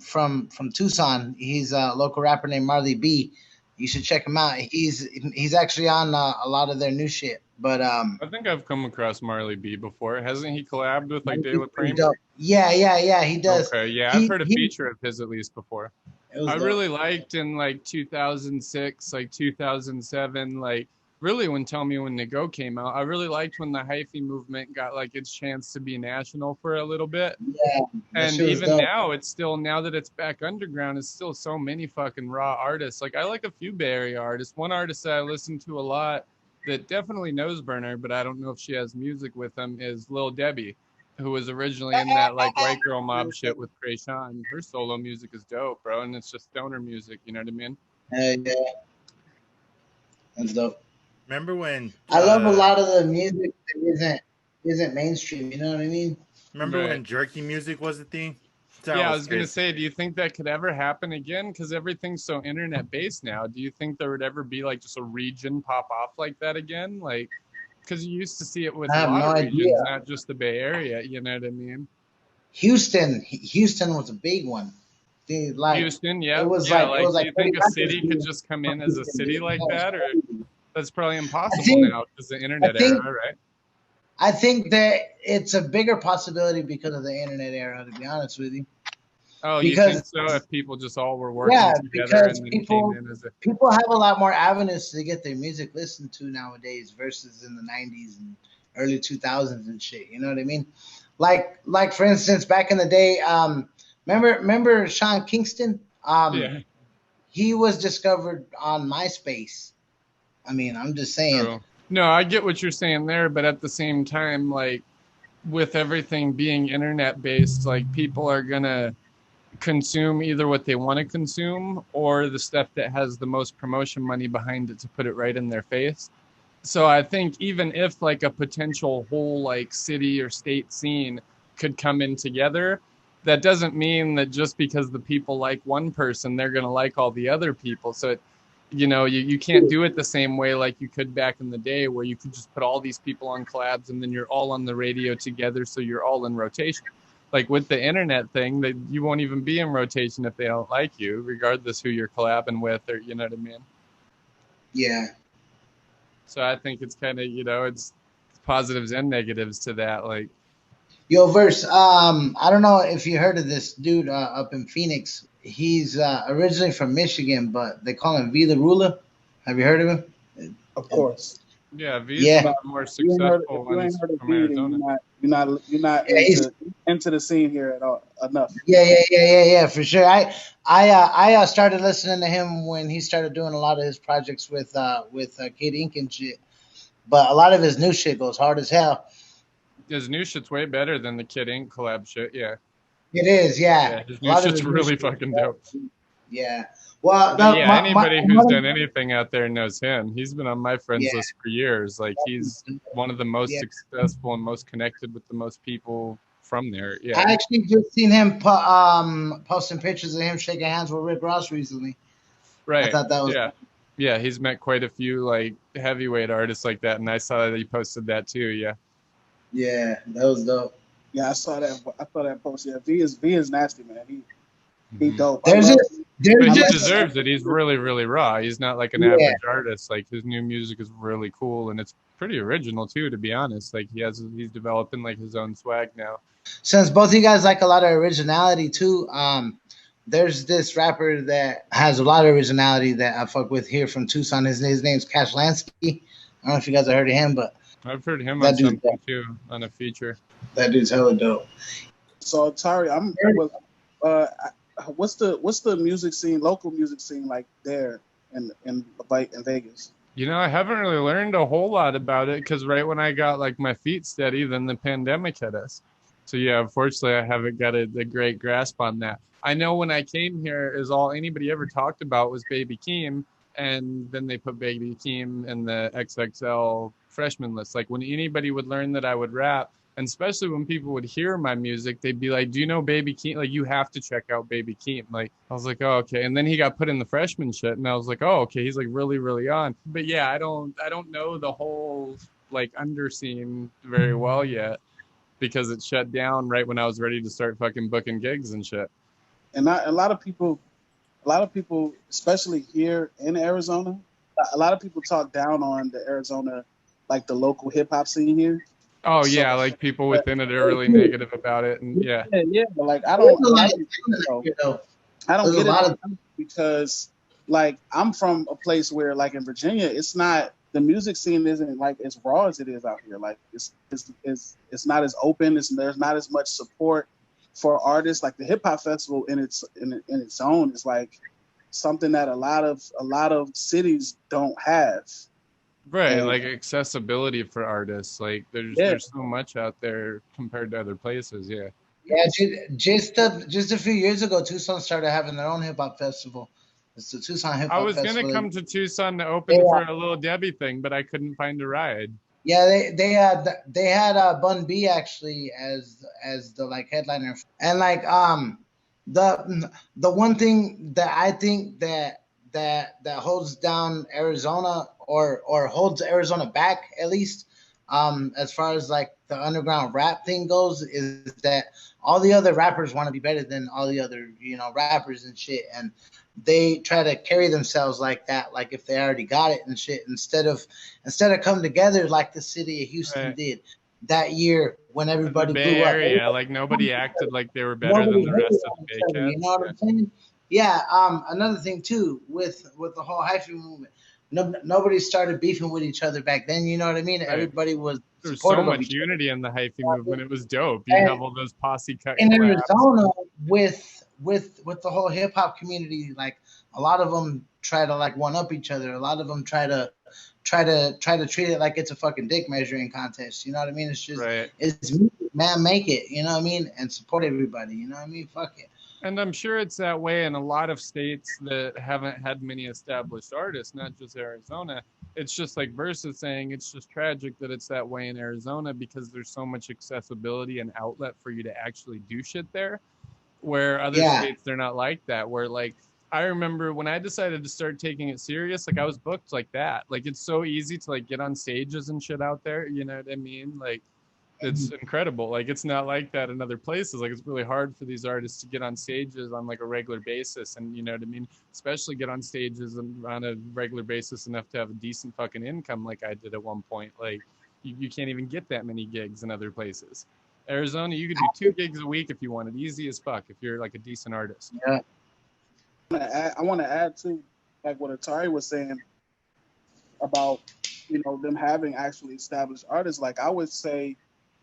Tucson. He's a local rapper named Marley B. You should check him out. He's actually on a lot of their new shit. But I think I've come across Marley B before. Hasn't he collabed with like De La Cream? Yeah, he does. Okay, yeah, I've heard a feature of his at least before. I really liked in like 2006, like 2007, like really when Tell Me When to Go came out. I really liked when the hyphy movement got like its chance to be national for a little bit. Yeah. And even now, it's still, now that it's back underground, it's still so many fucking raw artists. Like, I like a few Bay Area artists. One artist that I listen to a lot that definitely knows Burner, but I don't know if she has music with him, is Lil Debbie, who was originally in that like white girl mob shit with Shawn. Her solo music is dope, bro, and it's just stoner music, you know what I mean? Yeah. That's dope. Remember when I love a lot of the music that isn't mainstream, you know what I mean? Remember when jerky music was a thing? I was gonna say, do you think that could ever happen again? Because everything's so internet based now. Do you think there would ever be like just a region pop off like that again? Like, because you used to see it with a lot of regions, not just the Bay Area. You know what I mean? Houston was a big one. Like, Houston, yeah. It was yeah, like, do you think a city could just come in as a city like that, or that's probably impossible now because the internet era, right? I think that it's a bigger possibility because of the internet era, to be honest with you. Oh, you because think so? If people just all were working yeah, together because and then people came in as a people have a lot more avenues to get their music listened to nowadays versus in the 90s and early 2000s and shit. You know what I mean? Like for instance, back in the day, remember Sean Kingston? yeah, He was discovered on MySpace. I mean, I'm just saying. true. No, I get what you're saying there, but at the same time, like with everything being internet based, like people are gonna consume either what they want to consume or the stuff that has the most promotion money behind it to put it right in their face. So I think even if like a potential whole like city or state scene could come in together, that doesn't mean that just because the people like one person, they're going to like all the other people. So it, you can't do it the same way like you could back in the day where you could just put all these people on collabs and then you're all on the radio together, so you're all in rotation. Like with the internet thing, that you won't even be in rotation if they don't like you, regardless who you're collabing with, or you know what I mean. Yeah. So I think it's kind of, it's positives and negatives to that. Like, Yo, Verse, I don't know if you heard of this dude up in Phoenix. He's originally from Michigan, but they call him V the Ruler. Have you heard of him? Of course. yeah, V's Yeah. one of the more If you ain't heard, successful if you ain't ones heard of from V, then Arizona. you're not Yeah, he's into the scene here at all enough. yeah, for sure. I started listening to him when he started doing a lot of his projects with Kid Ink and shit. But a lot of his new shit goes hard as hell. His new shit's way better than the Kid Ink collab shit. Yeah. It is, Yeah, yeah. his A new lot of shit's his new really shit- fucking dope. Yeah. Well, But yeah, my anybody who's another- done anything out there knows him. He's been on my friends Yeah. list for years. Like, he's one of the most Yeah. successful and most connected with the most people from there. Yeah. I actually just seen him posting pictures of him shaking hands with Rick Ross recently. Right. I thought that was Yeah, he's met quite a few like heavyweight artists like that, and I saw that he posted that too. Yeah. yeah, that was dope. Yeah, I saw that post. Yeah, V is nasty, man. He Mhm. dope. There's I love- just there's But he just deserves it. He's really, really raw. He's not like an Yeah. average artist. Like, his new music is really cool, and it's pretty original too, to be honest. Like, he's developing like his own swag now. since both of you guys like a lot of originality too. There's this rapper that has a lot of originality that I fuck with here from Tucson. His name's Cash Lansky. I don't know if you guys have heard of him, but I've heard him That on dude's something too, on a feature. that dude's hella dope. So Atari, what's the music scene, local music scene like there in Vegas? I haven't really learned a whole lot about it because right when I got like my feet steady, then the pandemic hit us. So yeah, unfortunately, I haven't got a great grasp on that. I know when I came here, is all anybody ever talked about was Baby Keem, and then they put Baby Keem in the XXL freshman list. Like, when anybody would learn that I would rap, and especially when people would hear my music, they'd be like, "Do you know Baby Keem? Like, you have to check out Baby Keem." Like, I was like, "Oh, okay." And then he got put in the freshman shit, and I was like, "Oh, okay." He's like really, really on. But yeah, I don't know the whole like underscene very well yet because it shut down right when I was ready to start fucking booking gigs and shit. And a lot of people, especially here in Arizona, a lot of people talk down on the Arizona, like the local hip hop scene here. Oh So- yeah, like people within it are really negative about it, and yeah. Yeah. But like I There's don't, a lot I don't there's get a lot it because like I'm from a place where like in Virginia, it's not, the music scene isn't like as raw as it is out here. Like it's not as open. There's not as much support for artists. Like the hip hop festival in its own is like something that a lot of cities don't have. Right, And- like accessibility for artists. Like there's so much out there compared to other places. Yeah. Yeah, just a few years ago, Tucson started having their own hip hop festival. It's the Tucson Hip Hop I was Festival. gonna come to Tucson to open Yeah. for a Little Debbie thing, but I couldn't find a ride. Yeah, they had Bun B actually as the like headliner, and like the one thing that I think that holds down Arizona or holds Arizona back at least as far as like the underground rap thing goes is that all the other rappers want to be better than all the other rappers and shit, and they try to carry themselves like that, like if they already got it and shit, instead of come together like the city of Houston Right. did. that year when In the everybody Bay blew up. Area, like nobody acted like they were better Nobody than the hated rest of on the each Bay other, you Cats. know what I'm saying? Yeah. Another thing too with the whole hyphy movement, nobody started beefing with each other back then. You know what I mean? Right. Everybody was There was so supportive of much each other. unity in the hyphy movement. It was dope. You'd And have all those posse cut in collabs. Arizona, with the whole hip hop community, like a lot of them try to like one up each other. A lot of them try to treat it like it's a fucking dick measuring contest. You know what I mean? It's just Right. it's music, man, make it. You know what I mean? And support everybody. You know what I mean? Fuck it. And I'm sure it's that way in a lot of states that haven't had many established artists, not just Arizona. It's just like Versus saying it's just tragic that it's that way in Arizona because there's so much accessibility and outlet for you to actually do shit there. Where other Yeah. states they're not like that. Where like I remember when I decided to start taking it serious, like I was booked like that. Like it's so easy to like get on stages and shit out there. You know what I mean? Like it's incredible. Like it's not like that in other places. Like it's really hard for these artists to get on stages on like a regular basis, and you know what I mean. Especially get on stages on a regular basis enough to have a decent fucking income, like I did at one point. Like you can't even get that many gigs in other places. Arizona, you could do 2 gigs a week if you wanted, easy as fuck if you're like a decent artist. Yeah. I want to add to like what Atari was saying about them having actually established artists. Like I would say,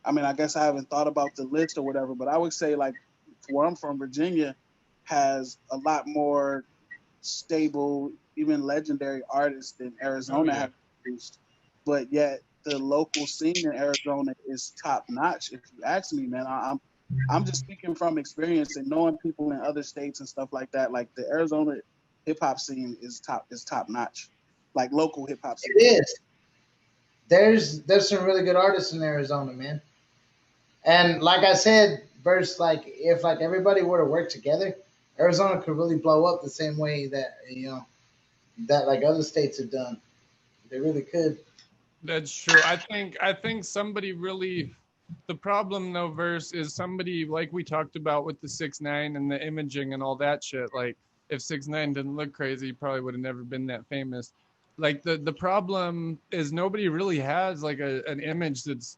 I mean, I guess I haven't thought about the list or whatever, but I would say like where I'm from, Virginia has a lot more stable, even legendary artists than Arizona have produced. But yet the local scene in Arizona is top notch. If you ask me, man, I'm just speaking from experience and knowing people in other states and stuff like that. Like the Arizona hip hop scene is top notch. Like local hip hop scene. It is. There's some really good artists in Arizona, man. And like I said, verse like if like everybody were to work together, Arizona could really blow up the same way that that like other states have done. They really could. That's true. I think somebody really the problem though, Verse, is somebody like we talked about with the 6ix9ine and the imaging and all that shit. Like if 6ix9ine didn't look crazy, he probably would have never been that famous. Like the problem is nobody really has like an image that's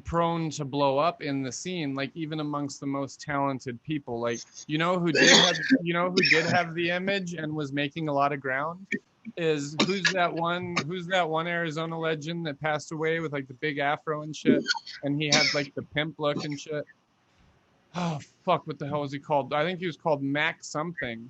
prone to blow up in the scene, like even amongst the most talented people. Like who did have the image and was making a lot of ground is who's that one Arizona legend that passed away with like the big afro and shit, and he had like the pimp look and shit. Oh fuck, what the hell was he called? I think he was called Mac something.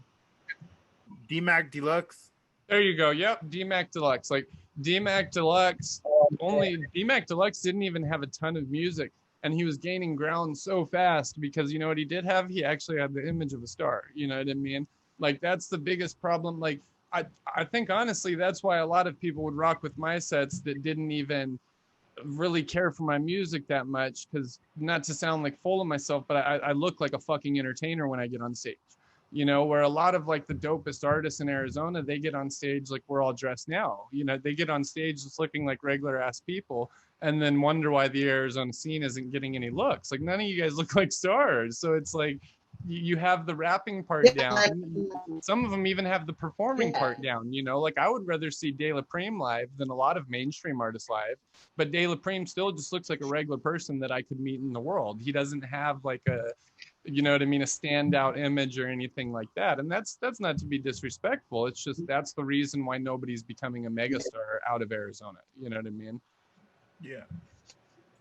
D-Mac Deluxe. There you go. Yep, D-Mac Deluxe. Like D-Mac Deluxe, only D-Mac Deluxe didn't even have a ton of music, and he was gaining ground so fast because you know what he did have? He actually had the image of a star. You know what I mean? Like that's the biggest problem. Like I think honestly that's why a lot of people would rock with my sets that didn't even really care for my music that much, because not to sound like full of myself, but I look like a fucking entertainer when I get on stage. Where a lot of like the dopest artists in Arizona, they get on stage like we're all dressed now. They get on stage just looking like regular ass people and then wonder why the Arizona scene isn't getting any looks. Like none of you guys look like stars. So it's like you have the rapping part down. Some of them even have the performing part down. Like I would rather see De La Prime live than a lot of mainstream artists live. But De La Prime still just looks like a regular person that I could meet in the world. He doesn't have like a a standout image or anything like that. And that's not to be disrespectful. It's just that's the reason why nobody's becoming a megastar out of Arizona. You know what I mean? Yeah.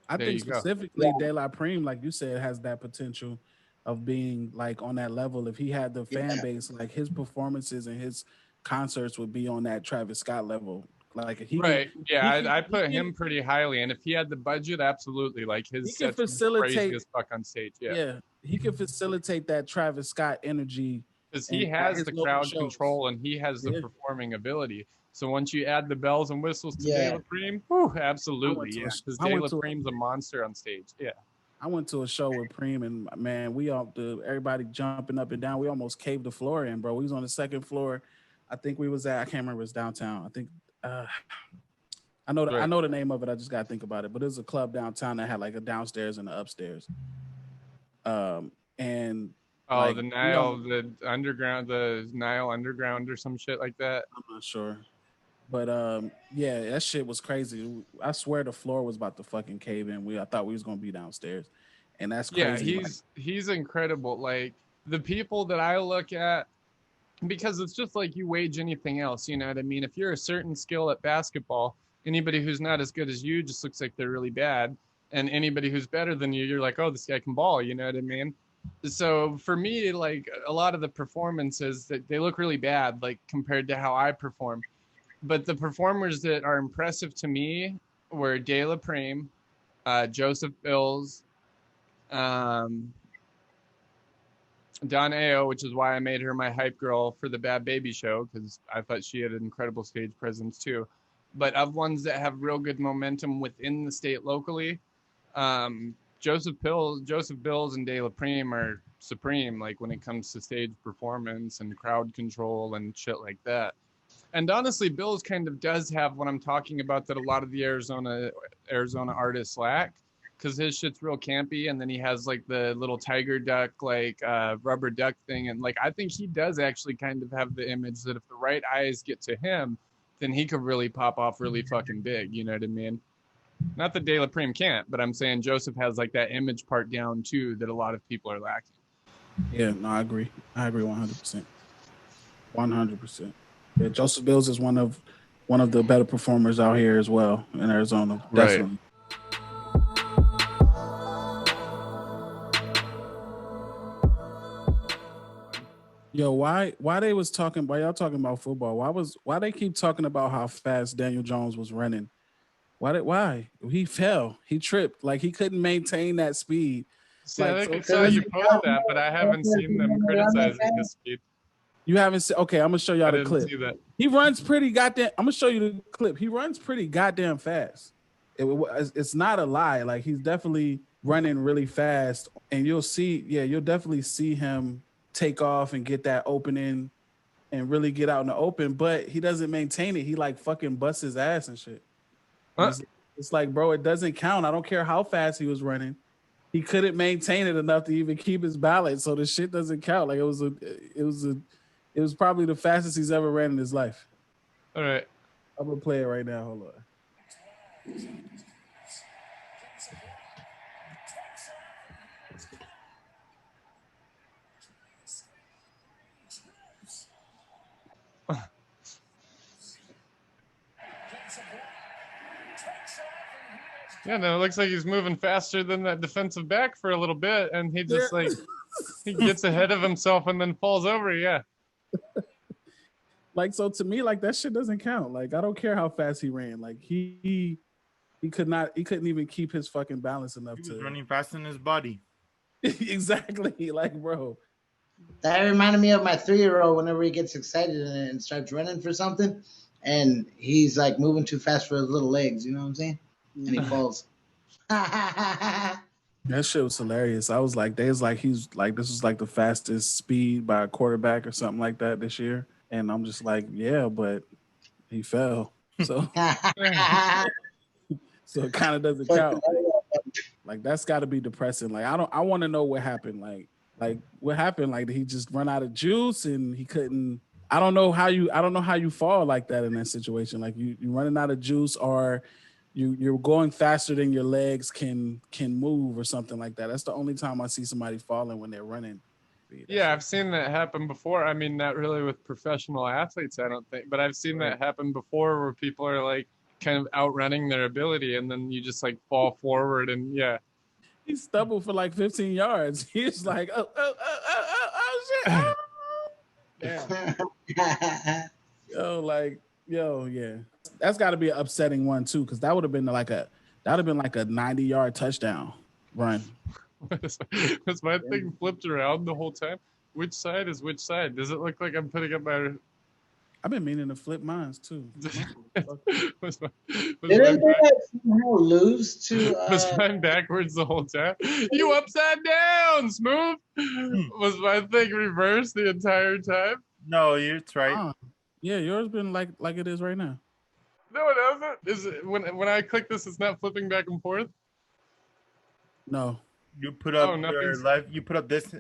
I There think you go. specifically De La Prime, like you said, has that potential of being like on that level. If he had the fan base, like his performances and his concerts would be on that Travis Scott level. Like if he Right. could, Yeah, he could- I put he him could- pretty highly. And if he had the budget, absolutely. Like he his can sets would be crazy facilitate. as fuck on stage. Yeah. Yeah, he can facilitate that Travis Scott energy. Because And he at has his the local crowd shows. control and he has the Yeah. performing ability. So once you add the bells and whistles to Yeah. De La Prime, whew, absolutely. to Yeah. a- Because I De went La to a- Prime's a monster on stage. Yeah. I went to a show with Preem and man, everybody jumping up and down. We almost caved the floor in, bro. We was on the second floor. I think we was at, I can't remember, it's downtown. I think I know the name of it. I just gotta think about it. But there's a club downtown that had like a downstairs and an upstairs. And Oh, like, the Nile, the Nile Underground or some shit like that. I'm not sure. But yeah, that shit was crazy. I swear the floor was about to fucking cave in. I thought we was gonna be downstairs, and that's Yeah, crazy. he's incredible. Like the people that I look at, because it's just like you wage anything else. You know what I mean? If you're a certain skill at basketball, anybody who's not as good as you just looks like they're really bad, and anybody who's better than you, you're like, oh, this guy can ball. You know what I mean? So for me, like a lot of the performances that they look really bad, like compared to how I perform. But the performers that are impressive to me were De La Prime, Joseph Bills, um, Don Ao, which is why I made her my hype girl for the Bad Baby show, because I thought she had an incredible stage presence too. But of ones that have real good momentum within the state locally, Joseph Bills, and De La Prime are supreme, like when it comes to stage performance and crowd control and shit like that. And honestly, Bills kind of does have what I'm talking about that a lot of the Arizona artists lack, because his shit's real campy, and then he has like the little tiger duck, like rubber duck thing, and like I think he does actually kind of have the image that if the right eyes get to him, then he could really pop off really fucking big. You know what I mean? Not that De La Prime can't, but I'm saying Joseph has like that image part down too that a lot of people are lacking. Yeah, no, I agree 100%. 100%. Yeah, Joseph Bills is one of the better performers out here as well in Arizona. Definitely. Yo, why they was talking? Why y'all talking about football? Why they keep talking about how fast Daniel Jones was running? Why he fell? He tripped. Like he couldn't maintain that speed. See, like, I saw you post that, but I haven't seen them criticizing his speed. You haven't seen? Okay, I'm gonna show y'all the clip. See that. He runs pretty goddamn. I'm gonna show you the clip. He runs pretty goddamn fast. It's not a lie. Like he's definitely running really fast, and you'll definitely see him take off and get that opening and really get out in the open. But he doesn't maintain it. He like fucking busts his ass and shit. It's like, bro, it doesn't count. I don't care how fast he was running. He couldn't maintain it enough to even keep his balance, so the shit doesn't count. Like it was probably the fastest he's ever ran in his life. All right. I'm going to play it right now. Hold on. Yeah, no, it looks like he's moving faster than that defensive back for a little bit, and he just like he gets ahead of himself and then falls over. Yeah. Like, so to me, like that shit doesn't count. Like, I don't care how fast he ran. Like he couldn't even keep his fucking balance enough to running fast in his body. Exactly. Like, bro. That reminded me of my 3-year-old whenever he gets excited and starts running for something, and he's like moving too fast for his little legs. You know what I'm saying? And he falls. That shit was hilarious. I was like, he's like, this is like the fastest speed by a quarterback or something like that this year. And I'm just like, yeah, but he fell. So, so it kind of doesn't count. Like that's got to be depressing. Like I want to know what happened. Like what happened? Like did he just run out of juice and he couldn't? I don't know how you fall like that in that situation. Like you running out of juice or you're going faster than your legs can move or something like that. That's the only time I see somebody falling when they're running. Yeah, I've seen that happen before. I mean, not really with professional athletes, I don't think, but I've seen that happen before where people are like kind of outrunning their ability and then you just like fall forward and yeah. He stumbled for like 15 yards. He's like, oh shit. Oh. Yeah. Yeah. That's got to be an upsetting one too, because that would have been like a 90-yard touchdown run. Was my thing flipped around the whole time? Which side is which side? Does it look like I'm putting up my? I've been meaning to flip mine too. Didn't they somehow lose to? Was mine backwards the whole time? You upside down, Smooth. Was my thing reversed the entire time? No, it's right. Yeah, yours been like it is right now. No, it hasn't. Is it when I click this, it's not flipping back and forth? No. You put up your life. You put up this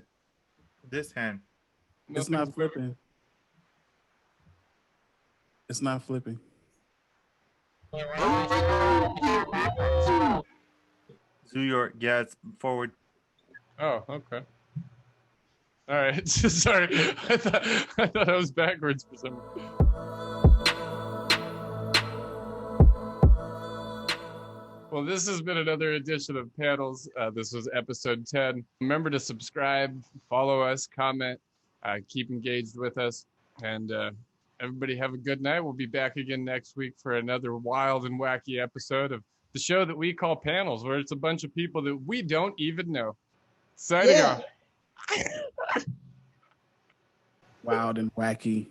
hand. It's not flipping. It's not flipping. New York, yeah, it's forward. Oh, okay. All right. Sorry, I thought I was backwards for some reason. Well, this has been another edition of Panels. This was episode 10. Remember to subscribe, follow us, comment, keep engaged with us, and everybody have a good night. We'll be back again next week for another wild and wacky episode of the show that we call Panels, where it's a bunch of people that we don't even know. Signing off. Wild and wacky.